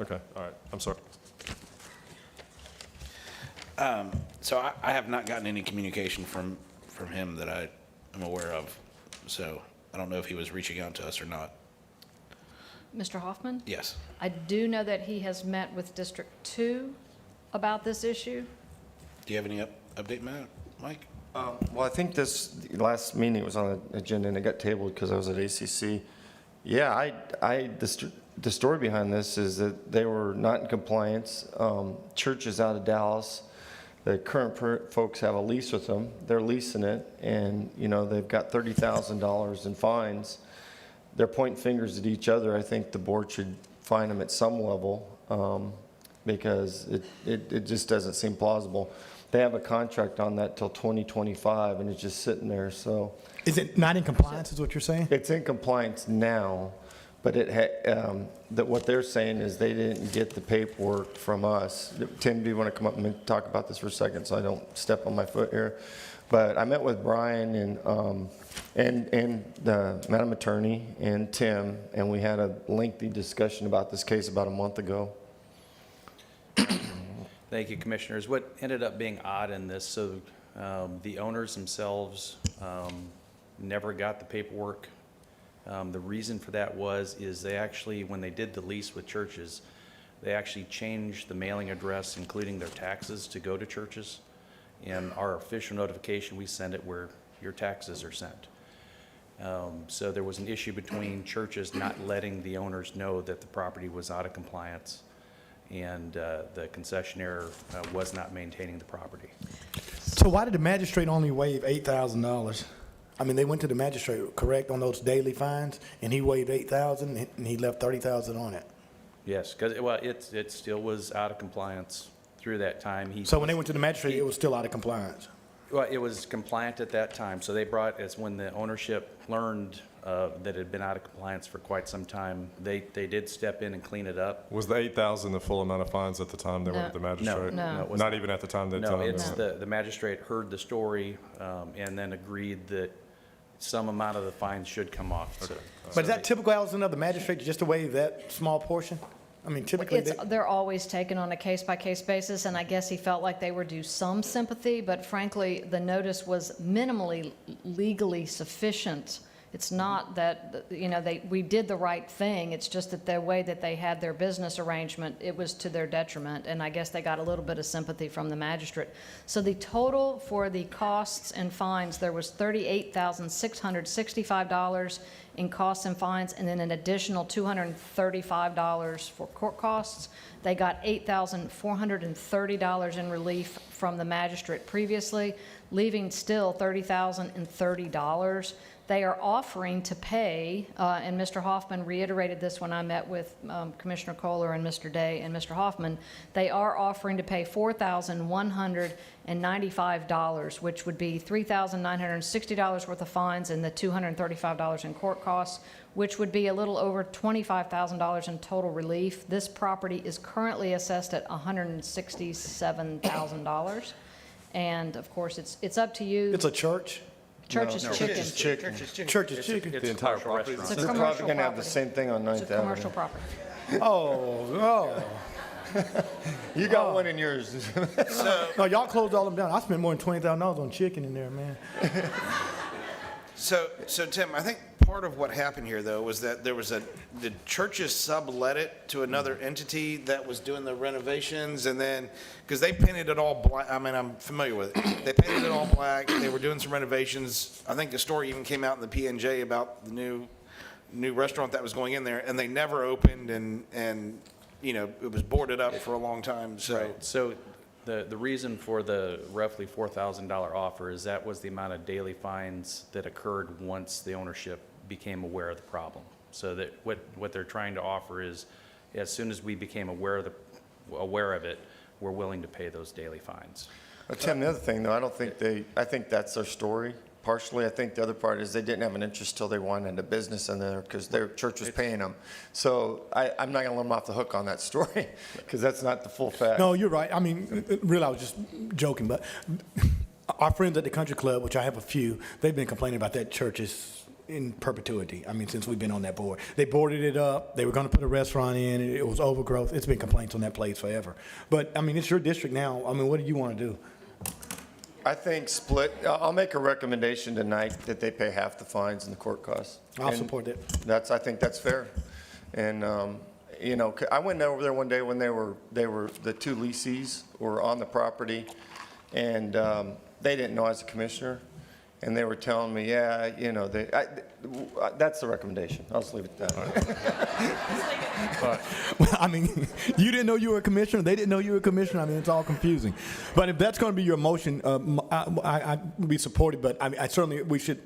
Okay, all right, I'm sorry. So I have not gotten any communication from him that I am aware of. So I don't know if he was reaching out to us or not. Mr. Hoffman? Yes. I do know that he has met with District 2 about this issue. Do you have any update, Mike? Well, I think this last meeting was on the agenda and it got tabled because I was at ACC. Yeah, the story behind this is that they were not in compliance. Church is out of Dallas. The current folks have a lease with them. They're leasing it, and they've got $30,000 in fines. They're pointing fingers at each other. I think the board should fine them at some level because it just doesn't seem plausible. They have a contract on that till 2025, and it's just sitting there. So Is it not in compliance, is what you're saying? it's in compliance now, but what they're saying is they didn't get the paperwork from us. Tim, do you want to come up and talk about this for a second so I don't step on my foot here? But I met with Brian and the Madam Attorney and Tim, and we had a lengthy discussion about this case about a month ago. Thank you, Commissioners. What ended up being odd in this, so the owners themselves never got the paperwork. The reason for that is they actually, when they did the lease with churches, They actually changed the mailing address, including their taxes, to go to churches. In our official notification, we send it where your taxes are sent. So there was an issue between churches not letting the owners know that the property was out of compliance, and the concessionaire was not maintaining the property. So why did the magistrate only waive $8,000? I mean, they went to the magistrate, correct, on those daily fines, and he waived $8,000 and he left $30,000 on it. Yes, because, well, it still was out of compliance through that time. So when they went to the magistrate, it was still out of compliance. Well, it was compliant at that time, so they brought, as when the ownership learned that it had been out of compliance for quite some time, they did step in and clean it up. Was the 8,000 the full amount of fines at the time they went to the magistrate? No. it was Not even at the time they No, told them? it's the magistrate heard the story and then agreed that some amount of the fines should come off. So- But is that typical, Allison, of the magistrate, just to waive that small portion? I mean, typically, They're always taken on a case-by-case basis, and I guess he felt like they were due some sympathy, but frankly, the notice was minimally legally sufficient. It's not that, we did the right thing, it's just that the way that they had their business arrangement, it was to their detriment, and I guess they got a little bit of sympathy from the magistrate. So the total for the costs and fines, there was $38,665 in costs and fines, and then an additional $235 for court costs. They got $8,430 in relief from the magistrate previously, leaving still $30,030. They are offering to pay, and Mr. Hoffman reiterated this when I met with Commissioner Kohler and Mr. Day and Mr. Hoffman, they are offering to pay $4,195, which would be $3,960 worth of fines and the $235 in court costs, which would be a little over $25,000 in total relief. This property is currently assessed at $167,000. And of course, it's up to you. it's a church? Church's Chicken. Church's Chicken. Church's chicken? The entire property? It's a They're commercial probably gonna have the property. same thing on It's Ninth a commercial Avenue. property. Oh. You got one in yours. No, y'all closed all them down. I spent more than $20,000 on chicken in there, man. So Tim, I think part of what happened here, though, was that the churches sublet it to another entity that was doing the renovations, and then, because they painted it all black, I mean, I'm familiar with it. They painted it all black, they were doing some renovations. I think the story even came out in the P&J about the new restaurant that was going in there, and they never opened, and it was boarded up for a long time, so. Right, so the reason for the roughly $4,000 offer is that was the amount of daily fines that occurred once the ownership became aware of the problem. So that what they're trying to offer is, as soon as we became aware of it, we're willing to pay those daily fines. Tim, the other thing, though, I think that's their story. Partially, I think the other part is they didn't have an interest till they wanted a business in there because their church was paying them. So I'm not going to let them off the hook on that story because that's not the full fact. No, you're right. I mean, really, I was just joking, but our friends at the country club, which I have a few, they've been complaining about that churches in perpetuity. I mean, since we've been on that board. They boarded it up. They were going to put a restaurant in. It was overgrowth. It's been complaints on that place forever. But, I mean, it's your district now. I mean, what do you want to do? I think split, I'll make a recommendation tonight that they pay half the fines and the court costs. I'll And support that. I think that's fair. And, I went over there one day when the two leases were on the property, and they didn't know I was a commissioner, and they were telling me, that's the recommendation. I'll just leave it at that. Well, I mean, you didn't know you were a commissioner. They didn't know you were a commissioner. I mean, it's all confusing. But if that's going to be your motion, I'd be supportive. But I certainly, we should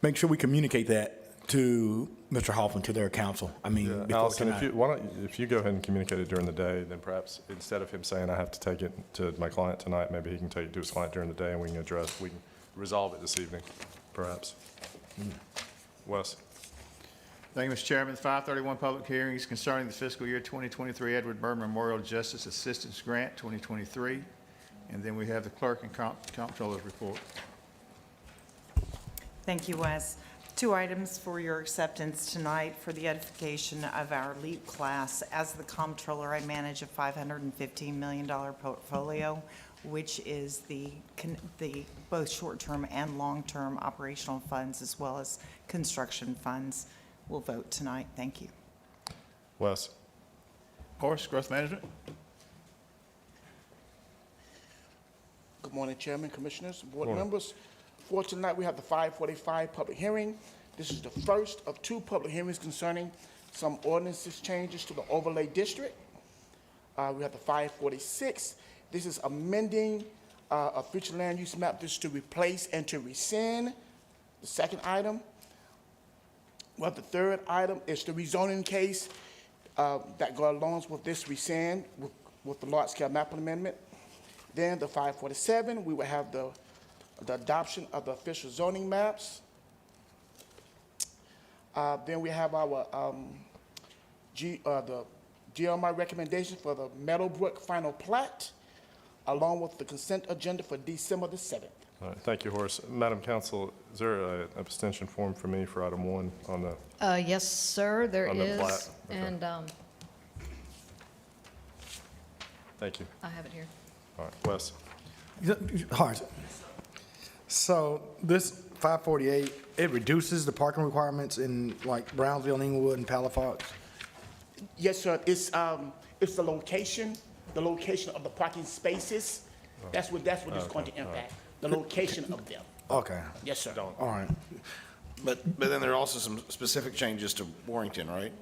make sure we communicate that to Mr. Hoffman, to their council. I mean, before Allison, tonight. if you go ahead and communicate it during the day, then perhaps instead of him saying I have to take it to my client tonight, maybe he can take it to his client during the day and we can resolve it this evening, perhaps. Wes? Thank you, Mr. Chairman. 531 public hearings concerning the fiscal year 2023 Edward Byrne Memorial Justice Assistance Grant 2023. And then we have the clerk and comptroller's report. Thank you, Wes. 2 items for your acceptance tonight for the edification of our LEAP class. As the comptroller, I manage a $515 million portfolio, which is the both short-term and long-term operational funds as well as construction funds. We'll vote tonight. Thank you. Wes? Horace, Growth Management. Good morning, Chairman, Commissioners, Board members. For tonight, we have the 545 public hearing. This is the first of 2 public hearings concerning some ordinances changes to the overlay district. We have the 546. This is amending a future land use map. This is to replace and to rescind. The second item. Well, the third item is the rezoning case that go along with this rescind with the large-scale map amendment. Then the 547, we will have the adoption of the official zoning maps. Then we have our the GLMI recommendation for the Meadowbrook final plat, along with the consent agenda for December the 7th. All right, thank you, Horace. Madam Council, is there an abstention form for me for item 1 on the, Yes, sir, there On the is. plat, okay. And thank you. I have it here. All right, Wes? Horace, so this 548, it reduces the parking requirements in like Brownsville, Inglewood, and Palafox? Yes, sir. It's the location of the parking spaces. That's what it's going to impact, the location of them. Okay, Yes, sir. all right. But then there are also some specific changes to Warrington, right?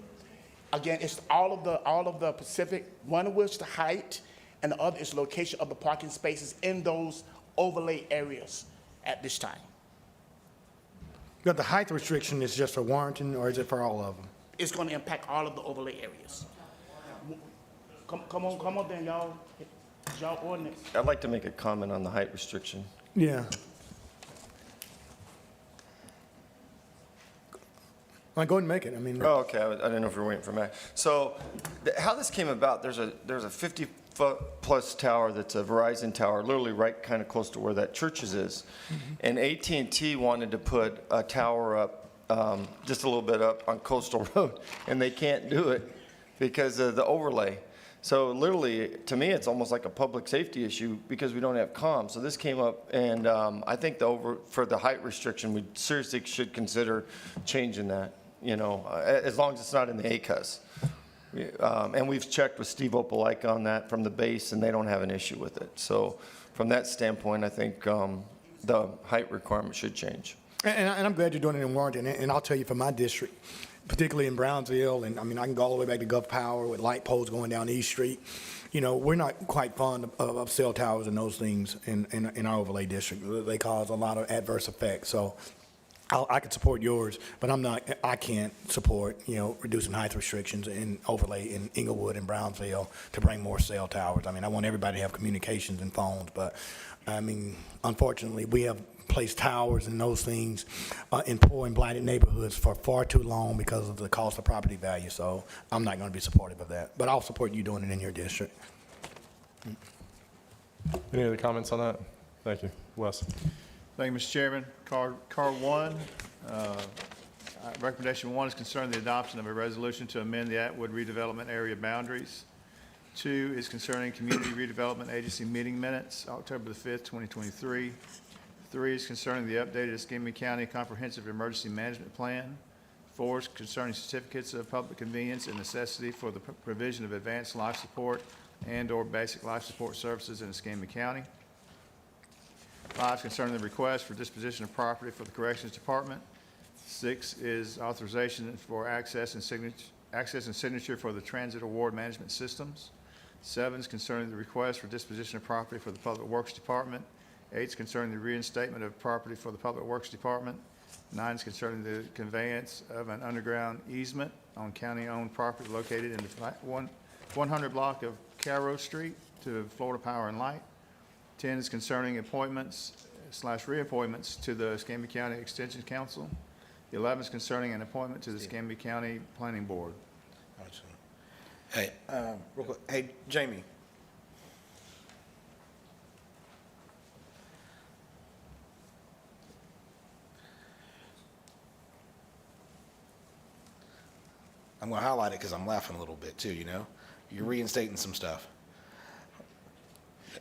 Again, it's all of the Pacific, one of which the height, and the other is location of the parking spaces in those overlay areas at this time. But the height restriction is just for Warrenton, or is it for all of them? It's going to impact all of the overlay areas. Come on then, y'all. It's y'all ordinance. I'd like to make a comment on the height restriction. Yeah. Go ahead and make it, I mean. Oh, okay, I didn't know if you were waiting for me. So how this came about, there's a 50-foot-plus tower that's a Verizon tower, literally right kind of close to where that church's is. And AT&T wanted to put a tower up, just a little bit up on Coastal Road, and they can't do it because of the overlay. So literally, to me, it's almost like a public safety issue because we don't have comms. So this came up, and I think for the height restriction, we seriously should consider changing that, as long as it's not in the ACUS. And we've checked with Steve Opelika on that from the base, and they don't have an issue with it. So from that standpoint, I think the height requirement should change. And I'm glad you're doing it in Warrenton, and I'll tell you, for my district, particularly in Brownsville, and I mean, I can go all the way back to Gulf Power with light poles going down East Street. We're not quite fond of cell towers and those things in our overlay district. They cause a lot of adverse effects. So I could support yours, but I can't support, reducing height restrictions and overlay in Inglewood and Brownsville to bring more cell towers. I mean, I want everybody to have communications and phones, but I mean, unfortunately, we have placed towers and those things in poor and blighted neighborhoods for far too long because of the cost of property value. So I'm not going to be supportive of that, but I'll support you doing it in your district. Any other comments on that? Thank you. Wes? Thank you, Mr. Chairman. Car 1, recommendation 1 is concerning the adoption of a resolution to amend the Atwood redevelopment area boundaries. 2 is concerning Community Redevelopment Agency meeting minutes, October the 5th, 2023. 3 is concerning the updated Escambia County Comprehensive Emergency Management Plan. 4 is concerning certificates of public convenience and necessity for the provision of advanced life support and/or basic life support services in Escambia County. 5 is concerning the request for disposition of property for the Corrections Department. 6 is authorization for access and signature for the Transit Award Management Systems. 7 is concerning the request for disposition of property for the Public Works Department. 8 is concerning the reinstatement of property for the Public Works Department. 9 is concerning the conveyance of an underground easement on county-owned property located in the 100 block of Caro Street to Florida Power and Light. 10 is concerning appointments/reappointments to the Escambia County Extension Council. 11 is concerning an appointment to the Escambia County Planning Board. Hey, real quick. Hey, Jamie. I'm going to highlight it because I'm laughing a little bit too, You're reinstating some stuff.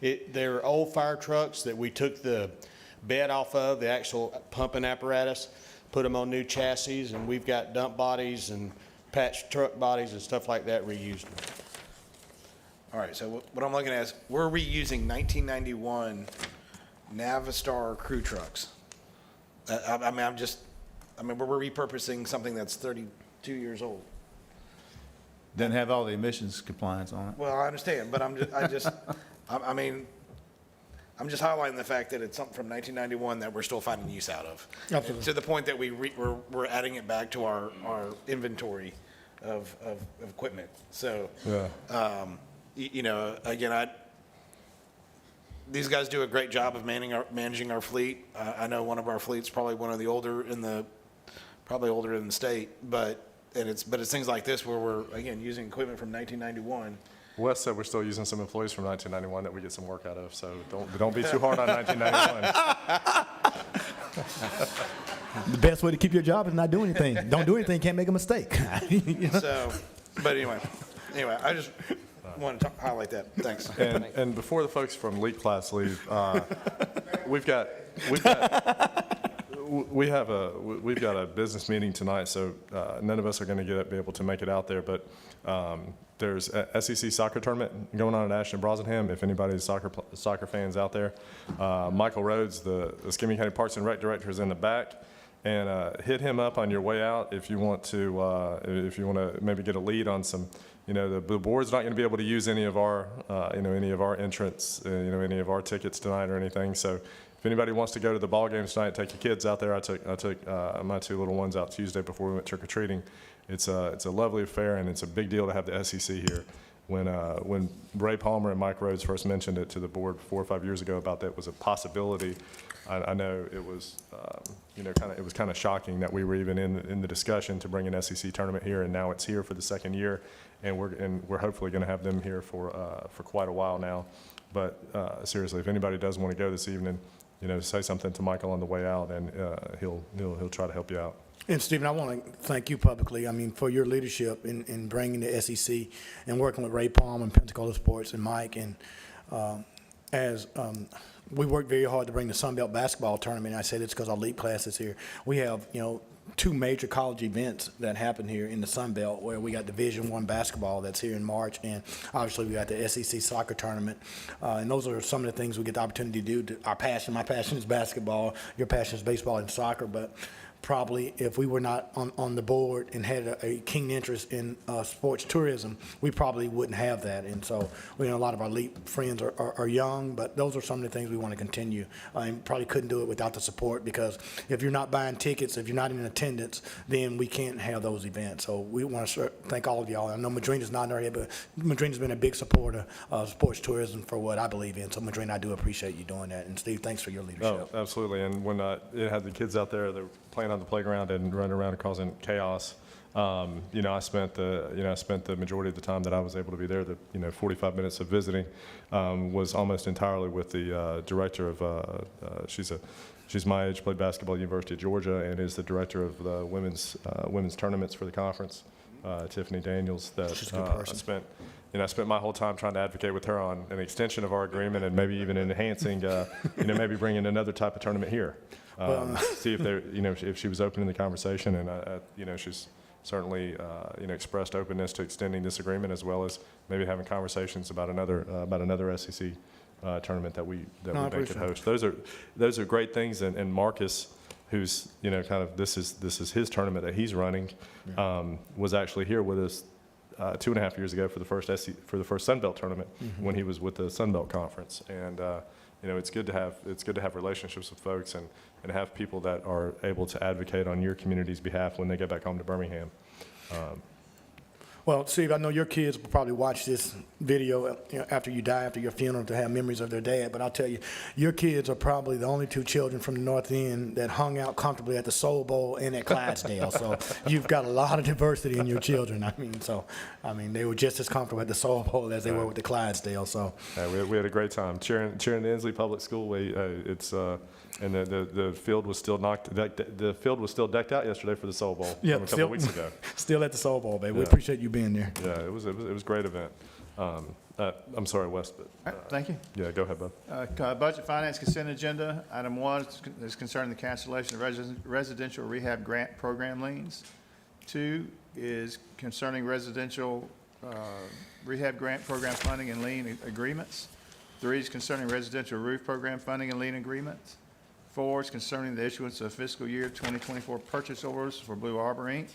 They're old fire trucks that we took the bed off of, the actual pumping apparatus, put them on new chassis, and we've got dump bodies and patched truck bodies and stuff like that, reused them. All right, so what I'm looking at is we're reusing 1991 Navistar crew trucks. I mean, we're repurposing something that's 32 years old. Doesn't have all the emissions compliance on it. Well, I understand, but I'm just highlighting the fact that it's something from 1991 that we're still finding use out of. Absolutely. To the point that we're adding it back to our inventory of equipment. So, Yeah. you know, again, these guys do a great job of managing our fleet. I know one of our fleets, probably one of the older in the state, but it's things like this where we're, again, using equipment from 1991. Wes said we're still using some employees from 1991 that we get some work out of, so don't be too hard on 1991. The best way to keep your job is not do anything. Don't do anything, can't make a mistake. You know? So, but anyway, I just wanted to highlight that. Thanks. And before the folks from LEAP class leave, we've got a business meeting tonight, so none of us are going to be able to make it out there. But there's a SEC soccer tournament going on at Ashton Brosenham. If anybody's soccer fans out there, Michael Rhodes, the Escambia County Parks and Rec director, is in the back. And hit him up on your way out if you want to maybe get a lead on some. You know, the board's not going to be able to use any of our entrants, any of our tickets tonight or anything. So if anybody wants to go to the ball games tonight, take your kids out there. I took my two little ones out Tuesday before we went trick or treating. It's a lovely affair, and it's a big deal to have the SEC here. When Ray Palmer and Mike Rhodes first mentioned it to the board 4 or 5 years ago about that was a possibility, I know it was it was kind of shocking that we were even in the discussion to bring an SEC tournament here, and now it's here for the second year, and we're hopefully going to have them here for quite a while now. But seriously, if anybody does want to go this evening, say something to Michael on the way out, and he'll try to help you out. And Stephen, I want to thank you publicly, for your leadership in bringing the SEC and working with Ray Palm and Pensacola Sports and Mike. And we worked very hard to bring the Sun Belt basketball tournament. I say this because our LEAP class is here. We have, 2 major college events that happen here in the Sun Belt, where we got Division I basketball that's here in March, and obviously we got the SEC soccer tournament. And those are some of the things we get the opportunity to do. My passion is basketball, your passion is baseball and soccer, but probably if we were not on the board and had a keen interest in sports tourism, we probably wouldn't have that. And so a lot of our LEAP friends are young, but those are some of the things we want to continue. And probably couldn't do it without the support, because if you're not buying tickets, if you're not in attendance, then we can't have those events. So we want to thank all of y'all. I know Madrina's not there yet, but Madrina's been a big supporter of sports tourism for what I believe in. So Madrina, I do appreciate you doing that. And Steve, thanks for your leadership. Oh, absolutely. And when it had the kids out there, they're playing on the playground and running around and causing chaos. I spent the majority of the time that I was able to be there, 45 minutes of visiting, was almost entirely with the director of, she's my age, played basketball at the University of Georgia, and is the director of the women's tournaments for the conference, Tiffany Daniels. She's a good person. I spent my whole time trying to advocate with her on an extension of our agreement, and maybe even enhancing, maybe bringing another type of tournament here. See if if she was open in the conversation, and she's certainly expressed openness to extending this agreement, as well as maybe having conversations about another SEC tournament that we could host. Those are great things, and Marcus, who's this is his tournament that he's running, was actually here with us 2.5 years ago for the first Sun Belt tournament, when he was with the Sun Belt Conference. And it's good to have relationships with folks and have people that are able to advocate on your community's behalf when they get back home to Birmingham. Well, Steve, I know your kids will probably watch this video after you die, after your funeral, to have memories of their dad. But I'll tell you, your kids are probably the only 2 children from the North End that hung out comfortably at the Soul Bowl and at Clydesdale. So you've got a lot of diversity in your children. They were just as comfortable at the Soul Bowl as they were with the Clydesdale. So we had a great time cheering the Inslee Public School. And the field was still decked out yesterday for the Soul Bowl from a couple weeks ago. Still at the Soul Bowl, baby. Yeah. We appreciate you being there. Yeah, it was a great event. I'm sorry, Wes, but All right, thank you. yeah, go ahead, bud. Budget Finance Consent Agenda. Item 1 is concerning the cancellation of residential rehab grant program liens. 2 is concerning residential rehab grant program funding and lien agreements. 3 is concerning residential roof program funding and lien agreements. 4 is concerning the issuance of fiscal year 2024 purchase orders for Blue Arbor, Inc.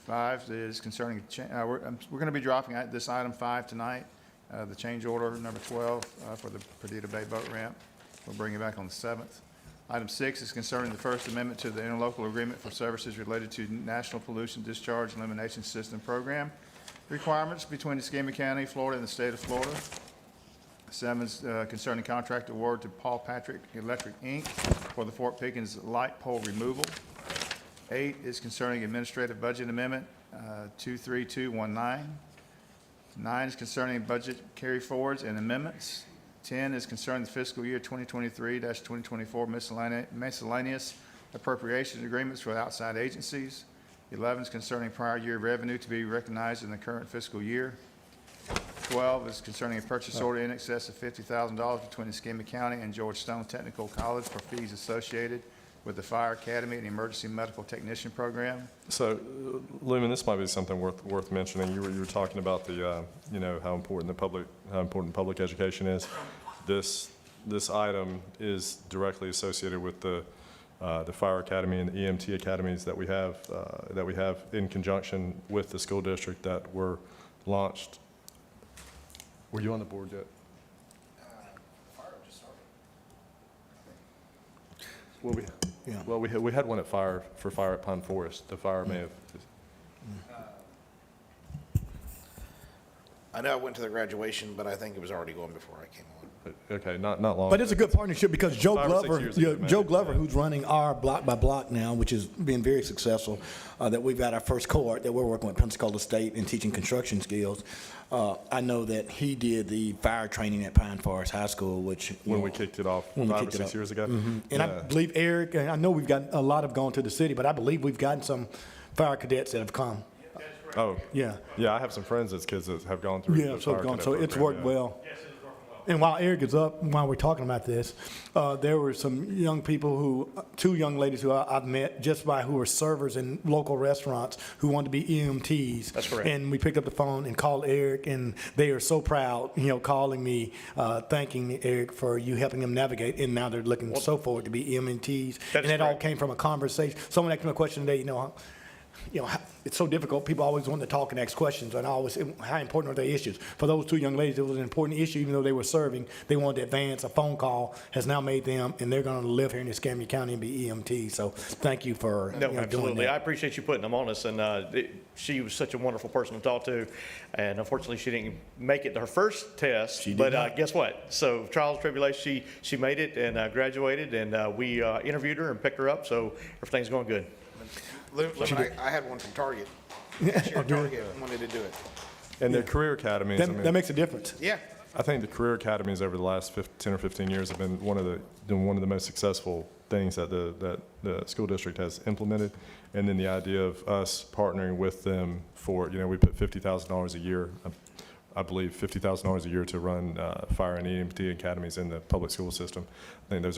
5 is concerning, we're going to be dropping this item 5 tonight, the change order number 12 for the Perdita Bay Boat Ramp. We'll bring it back on the 7th. Item 6 is concerning the First Amendment to the interlocal agreement for services related to National Pollution Discharge Elimination System Program requirements between Escambia County, Florida, and the state of Florida. 7 is concerning contract award to Paul Patrick Electric, Inc. for the Fort Pickens light pole removal. 8 is concerning administrative budget amendment 23219. 9 is concerning budget carry forwards and amendments. 10 is concerning the fiscal year 2023-2024 miscellaneous appropriations agreements for outside agencies. 11 is concerning prior year revenue to be recognized in the current fiscal year. 12 is concerning a purchase order in excess of $50,000 between Escambia County and George Stone Technical College for fees associated with the Fire Academy and Emergency Medical Technician Program. So, Lumen, this might be something worth mentioning. You were talking about the, how important public education is. This item is directly associated with the Fire Academy and the EMT academies that we have in conjunction with the school district that were launched. Were you on the board yet? Well, we had one at Fire at Pine Forest. The fire may have. I know I went to the graduation, but I think it was already going before I came on. Okay, not long. But it's a good partnership because Joe 5 or 6 Glover, years ago, Joe maybe. Glover, who's running our block by block now, which is being very successful, that we've got our first cohort that we're working with Pensacola State and teaching construction skills. I know that he did the fire training at Pine Forest High School, which When we kicked it off 5 or 6 years ago. And Yeah. I believe Eric, and I know we've got a lot of gone to the city, but I believe we've gotten some fire cadets that have come. Oh. Yeah. Yeah, I have some friends that's kids that have gone through. Yeah, the so fire cadet it's program, worked yeah. well. And while Eric is up, while we're talking about this, there were some young people two young ladies who I've met just by who were servers in local restaurants who wanted to be EMTs. That's correct. And we picked up the phone and called Eric, and they are so proud, calling me, thanking me, Eric, for you helping them navigate. And now they're looking so forward to be EMTs. That's And it all correct. came from a conversation. Someone asked me a question today, it's so difficult. People always want to talk and ask questions, and how important are their issues? For those two young ladies, it was an important issue, even though they were serving. They wanted to advance. A phone call has now made them, and they're going to live here in Escambia County and be EMT. So thank you for No, doing absolutely. I that. appreciate you putting them on us, and she was such a wonderful person to talk to, and unfortunately, she didn't make it to her first test. She did but not. Guess what? So trials, tribulations, she made it and graduated, and we interviewed her and picked her up, so everything's going good. I had one from Target. Target wanted to do it. And the career academies. That makes a difference. Yeah. I think the career academies over the last 10 or 15 years have been one of the most successful things that the school district has implemented. And then the idea of us partnering with them for, we put $50,000 a year, I believe $50,000 a year to run fire and EMT academies in the public school system. I think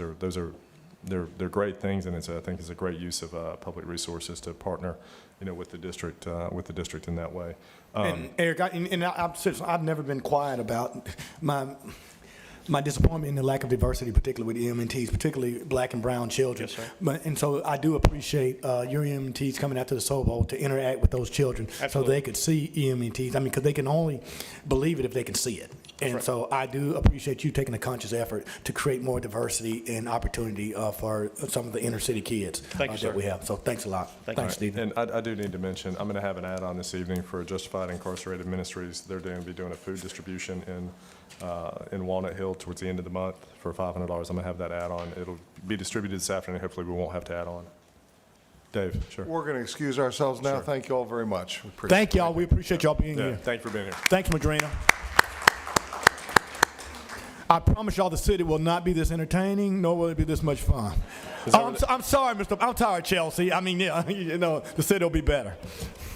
they're great things, and I think it's a great use of public resources to partner, with the district in that way. And Eric, I've never been quiet about my disappointment in the lack of diversity, particularly with EMTs, particularly black and brown children. Yes, sir. And so I do appreciate your EMTs coming out to the Soul Bowl to interact with those children so Absolutely. they could see EMTs. Because they can only believe it if they can see it. And right. so I do appreciate you taking a conscious effort to create more diversity and opportunity for some of the inner city kids Thank you, that sir. we have. So thanks a lot. Thank you. Thanks, Stephen. And I do need to mention, I'm going to have an add-on this evening for Justified Incarcerated Ministries. They're going to be doing a food distribution in Walnut Hill towards the end of the month for $500. I'm going to have that add-on. It'll be distributed this afternoon. Hopefully, we won't have to add on. Dave, sure. We're going to excuse ourselves now. Thank you all very much. We appreciate Thank y'all. We appreciate y'all being Yeah, here. thank you for being here. Thanks, Madrina. I promise y'all the city will not be this entertaining, nor will it be this much fun. I'm sorry, I'm tired, Chelsea. The city will be better.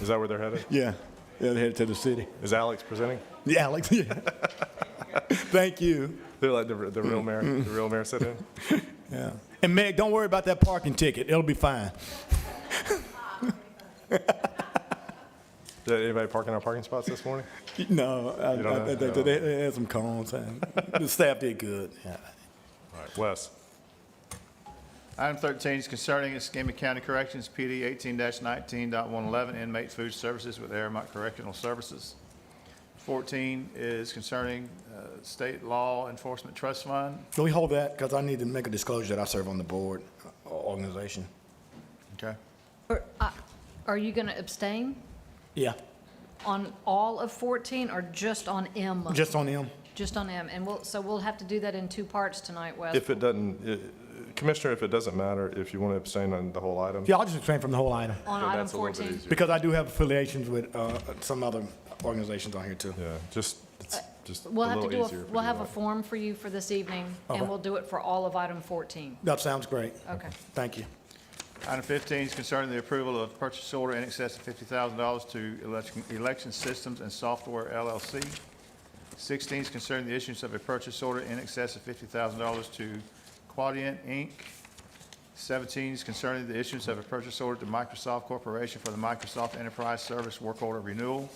Is that where they're headed? Yeah. They're headed to the city. Is Alex presenting? Yeah, Alex, yeah. Thank you. They're like the real mayor. The real mayor sit in. Yeah. And Meg, don't worry about that parking ticket. It'll be fine. Did anybody park in our parking spots this morning? No, You don't know? they had some cones, and the staff did good. Yeah. All right, Wes. Item 13 is concerning Escambia County Corrections PD 18-19.111 inmate food services with Aramont Correctional Services. 14 is concerning State Law Enforcement Trust Fund. Can we hold that? Because I need to make a disclosure that I serve on the board organization. Okay. Are you going to abstain Yeah, on all of 14 or just on M? just on them. Just on M, and we'll have to do that in two parts tonight, Wes. If it doesn't, Commissioner, if it doesn't matter, if you want to abstain on the whole item. Yeah, I'll just abstain from the whole item. On then item that's a little bit 14. easier. Because I do have affiliations with some other organizations on here too. Yeah, it's just a We'll have to little do, easier. if we we'll do have a that. form for you for this evening, and Okay. we'll do it for all of item 14. That sounds great. Okay. Thank you. Item 15 is concerning the approval of purchase order in excess of $50,000 to Election Systems and Software LLC. 16 is concerning the issuance of a purchase order in excess of $50,000 to Quadient, Inc. 17 is concerning the issuance of a purchase order to Microsoft Corporation for the Microsoft Enterprise Service Work Order Renewal.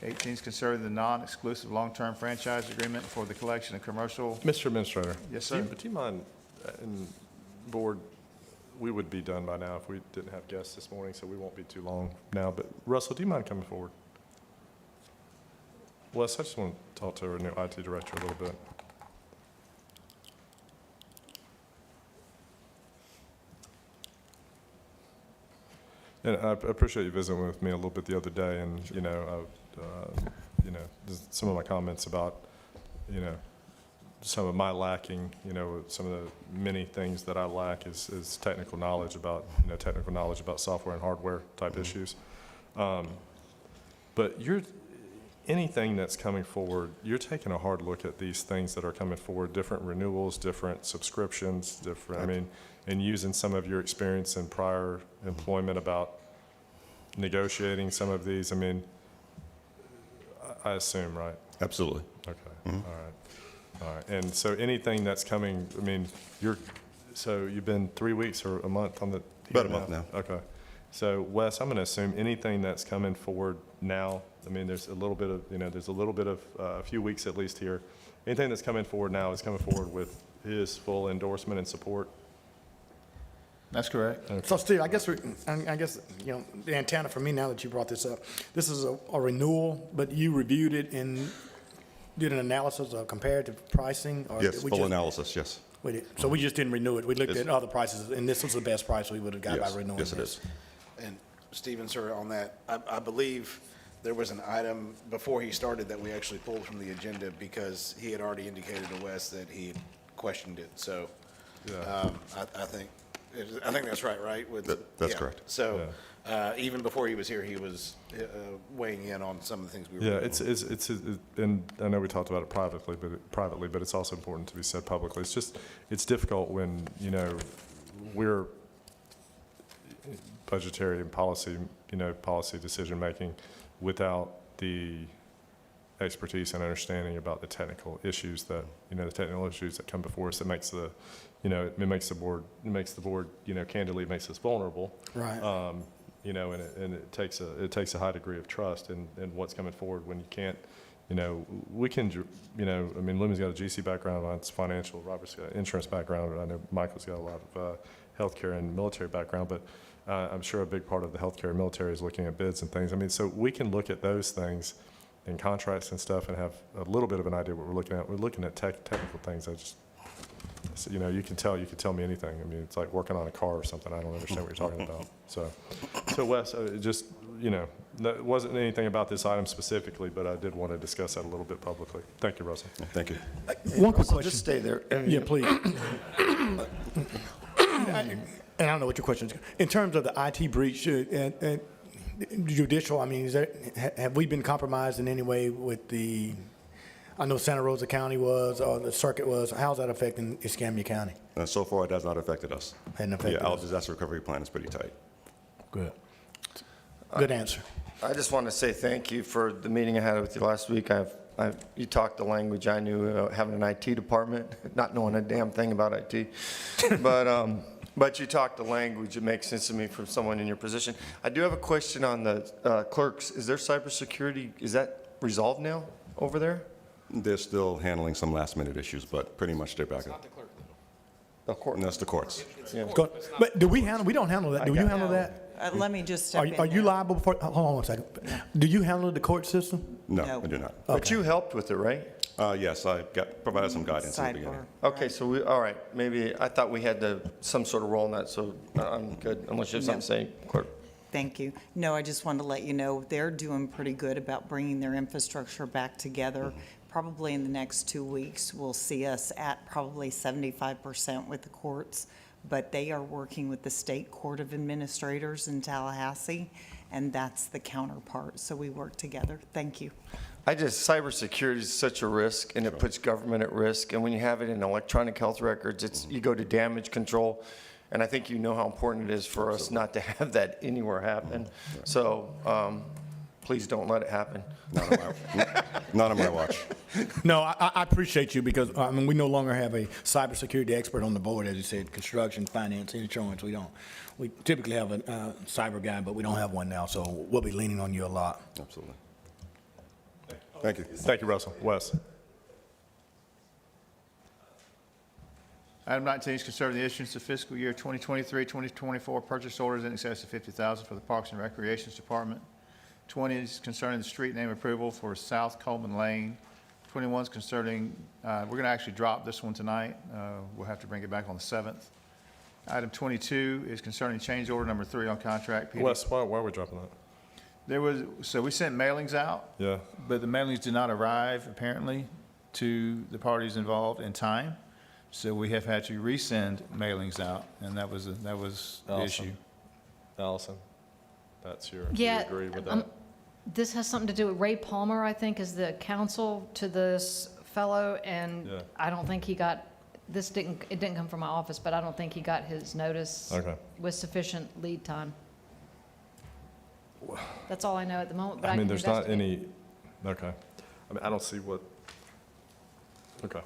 18 is concerning the non-exclusive long-term franchise agreement for the collection of commercial. Mr. Administrator. Yes, sir. Do you mind, and board, we would be done by now if we didn't have guests this morning, so we won't be too long now. But Russell, do you mind coming forward? Wes, I just want to talk to our new IT director a little bit. And I appreciate you visiting with me a little bit the other day, and, some of my comments about, some of my lacking, some of the many things that I lack is technical knowledge about, software and hardware type issues. But anything that's coming forward, you're taking a hard look at these things that are coming forward, different renewals, different subscriptions, and using some of your experience in prior employment about negotiating some of these. I assume, right? Absolutely. Okay, all right. And so anything that's coming, so you've been 3 weeks or a month on the. About a month now. Okay. So Wes, I'm going to assume anything that's coming forward now, there's a little bit of, a few weeks at least here. Anything that's coming forward now is coming forward with his full endorsement and support. That's correct. So Steve, I guess the antenna for me now that you brought this up, this is a renewal, but you reviewed it and did an analysis of comparative pricing? Or Yes, did we full just- analysis, yes. We did. So we just didn't renew it. We looked Yes. at other prices, and this was the best price we would have got by Yes, renewing yes, it this. is. And Stephen, sir, on that, I believe there was an item before he started that we actually pulled from the agenda because he had already indicated to Wes that he had questioned it. So I think that's right? That's correct. So even before he was here, he was weighing in on some of the things we were Yeah, doing. and I know we talked about it privately, but it's also important to be said publicly. It's difficult when, we're budgetary and policy decision-making without the expertise and understanding about the technical issues that come before us. That makes it makes the board, candidly, it makes us vulnerable. Right. And it takes a high degree of trust in what's coming forward when you can't, we can, Lumen's got a GC background, mine's financial, Robert's got an insurance background, I know Michael's got a lot of healthcare and military background, but I'm sure a big part of the healthcare and military is looking at bids and things. So we can look at those things and contracts and stuff and have a little bit of an idea what we're looking at. We're looking at technical things. You can tell me anything. It's like working on a car or something. I don't understand what you're talking about. So Wes, that wasn't anything about this item specifically, but I did want to discuss that a little bit publicly. Thank you, Russell. Thank you. One quick Russell, question. just stay there. Yeah, please. And I don't know what your question is. In terms of the IT breach, and judicial, have we been compromised in any way with I know Santa Rosa County was, or the circuit was. How's that affecting Escambia County? So far, it has not affected us. Hadn't affected Yeah, our us. disaster recovery plan is pretty tight. Good. Good answer. I just want to say thank you for the meeting I had with you last week. You talked the language I knew, having an IT department, not knowing a damn thing about IT. But But you talked the language, it makes sense to me from someone in your position. I do have a question on the clerks. Is their cybersecurity, is that resolved now over there? They're still handling some last-minute issues, but pretty much they're back up. The court. And that's the courts. But do we handle, we don't handle that. Do you handle that? Let me just step in Are you there. liable for, hold on one second. Do you handle the court system? No, No. I do not. But you helped with it, right? Yes, I provided some guidance in the beginning. Sidebar. Okay, so we, all right, maybe, I thought we had some sort of role in that, so I'm good, unless you have something to say, clerk. Thank you. No, I just wanted to let you know, they're doing pretty good about bringing their infrastructure back together. Probably in the next 2 weeks, we'll see us at probably 75% with the courts, but they are working with the State Court of Administrators in Tallahassee, and that's the counterpart, so we work together. Thank you. Cybersecurity is such a risk, and it puts government at risk, and when you have it in electronic health records, you go to damage control, and I think you know how important it is for us not to have that anywhere happen. So, please don't let it happen. Not on my watch. No, I appreciate you because, I mean, we no longer have a cybersecurity expert on the board, as you said, construction, finance, insurance, we don't. We typically have a cyber guy, but we don't have one now, so we'll be leaning on you a lot. Absolutely. Thank you. Thank you, Russell. Wes? Item 19 is concerning the issuance of fiscal year 2023-2024 purchase orders in excess of $50,000 for the Parks and Recreations Department. 20 is concerning the street name approval for South Coleman Lane. 21 is concerning, we're going to actually drop this one tonight. We'll have to bring it back on the 7th. Item 22 is concerning change order number 3 on contract. PD. Wes, why are we dropping that? So we sent mailings out. Yeah. But the mailings did not arrive, apparently, to the parties involved in time. So we have had to resend mailings out, and that was the Allison. issue. Allison, do you Yeah, agree with that? This has something to do with Ray Palmer, I think, is the counsel to this fellow, and Yeah. I don't think he got, it didn't come from my office, but I don't think he got his notice Okay. with sufficient lead time. That's all I know at the moment, but I I mean, can there's not investigate. any, okay. I mean, I don't see what, okay.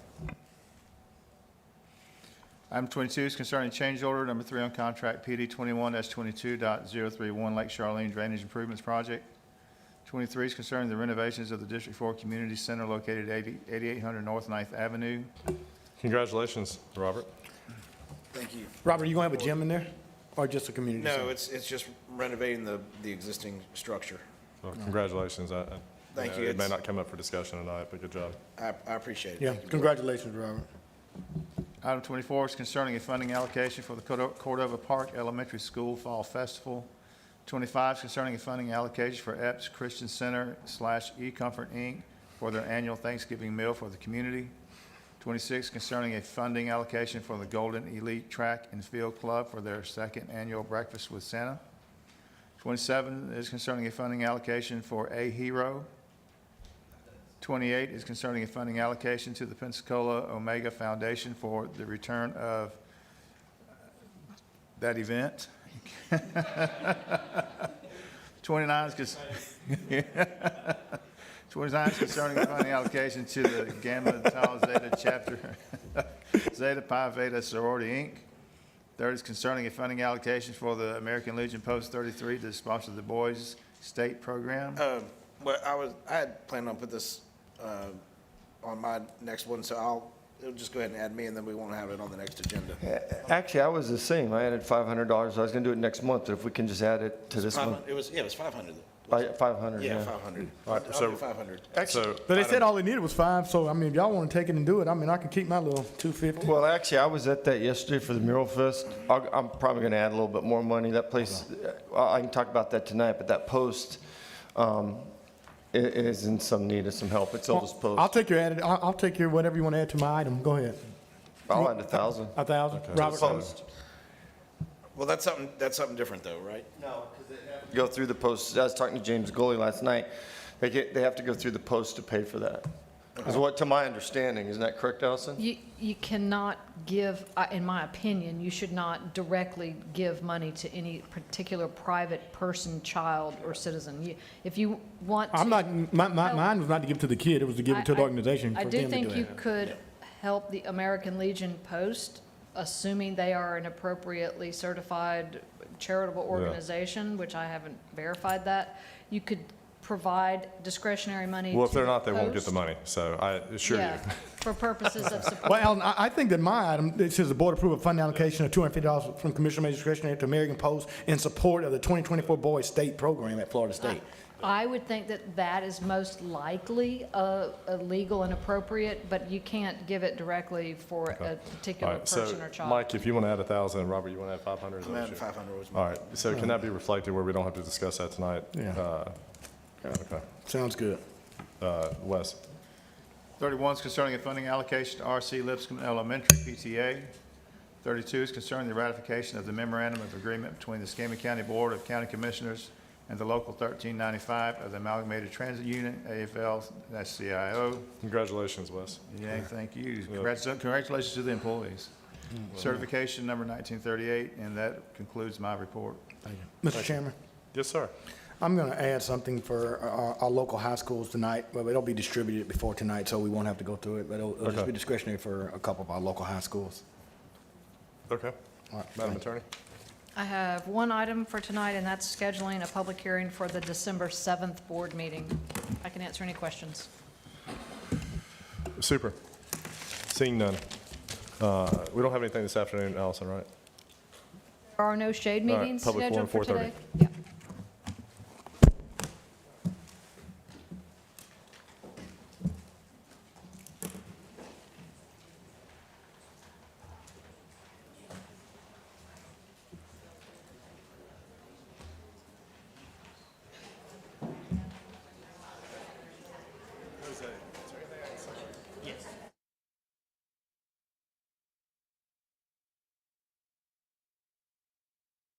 Item 22 is concerning change order number 3 on contract PD 21-22.031 Lake Charlene Drainage Improvements Project. 23 is concerning the renovations of the District 4 Community Center located at 8800 North 9th Avenue. Congratulations, Robert. Thank you. Robert, are you going to have a gym in there or just a community center? No, it's just renovating the existing structure. Well, congratulations. Thank you. It may It's- not come up for discussion tonight, but good job. I appreciate it. Yeah, Thank you. congratulations, Robert. Item 24 is concerning a funding allocation for the Cordova Park Elementary School Fall Festival. 25 is concerning a funding allocation for Epps Christian Center / eComfort Inc. for their annual Thanksgiving meal for the community. 26 concerning a funding allocation for the Golden Elite Track and Field Club for their 2nd annual Breakfast with Santa. 27 is concerning a funding allocation for A Hero. 28 is concerning a funding allocation to the Pensacola Omega Foundation for the return of that event. 29 is 29 is concerning a funding allocation to the Gamma Tau Zeta Chapter Zeta Pi Beta Sorority, Inc. 30 is concerning a funding allocation for the American Legion Post 33 to sponsor the Boys State Program. Well, I had planned on put this on my next one, so it'll just go ahead and add me, and then we won't have it on the next agenda. Actually, I was the same. I added $500. I was going to do it next month, but if we can just add it to this one. It was 500. 500, Yeah, yeah. 500. All right, I'll so- do 500. So, But they said all they needed was 5, so I mean, if y'all want to take it and do it, I mean, I can keep my little 250. Well, actually, I was at that yesterday for the Mural Fest. I'm probably going to add a little bit more money. That place, I can talk about that tonight, but that post is in some need of some help. It's Elvis Post. I'll take your added, I'll take your whatever you want to add to my item. Go ahead. I'll add 1,000. 1,000? Robert? Post. Well, that's something different, though, right? No, because they have to go through the post. I was talking to James Goley last night. They have to go through the post to pay for that. Is what, to my understanding, isn't that correct, Allison? You cannot give, in my opinion, you should not directly give money to any particular private person, child, or citizen. If you want to. I'm not, mine was not to give to the kid, it was to give it to the I- organization I for do them to do think you it. could help the American Legion Post assuming they are an appropriately certified charitable organization, which I haven't verified that, you could provide discretionary money Well, if they're to not, they won't get post. the money, so I assure you. Yeah, for purposes of support. Well, Alan, I think that my item, it says the board approve a fund allocation of $250 from Commissioner Major discretionary to American Post in support of the 2024 Boys State Program at Florida State. I would think that that is most likely legal and appropriate, but you can't give it directly for a All particular right, person so or child. Mike, if you want to add 1,000, Robert, you want to add 500? I'm adding 500 was my- All right, so can that be reflected where we don't have to discuss that tonight? Yeah. Okay. Sounds good. Wes? 31 is concerning a funding allocation to RC Lipscomb Elementary PTA. 32 is concerning the ratification of the memorandum of agreement between the Escambia County Board of County Commissioners and the Local 1395 of the Amalgamated Transit Unit, AFL-CIO. Congratulations, Wes. Yeah, thank you. Congratulations to the employees. Certification number 1938, and that concludes my report. Mr. Chairman, Yes, sir. I'm going to add something for our local high schools tonight, but it'll be distributed before tonight, so we won't have to go through it, but it'll just Okay. be discretionary for a couple of our local high schools. Okay. All right, Madam thank you. Attorney? I have one item for tonight, and that's scheduling a public hearing for the December 7th board meeting. I can answer any questions. Super. Seeing none. We don't have anything this afternoon, Allison, right? There are no shade All right, meetings public forum, scheduled for 4:30. today? Yeah.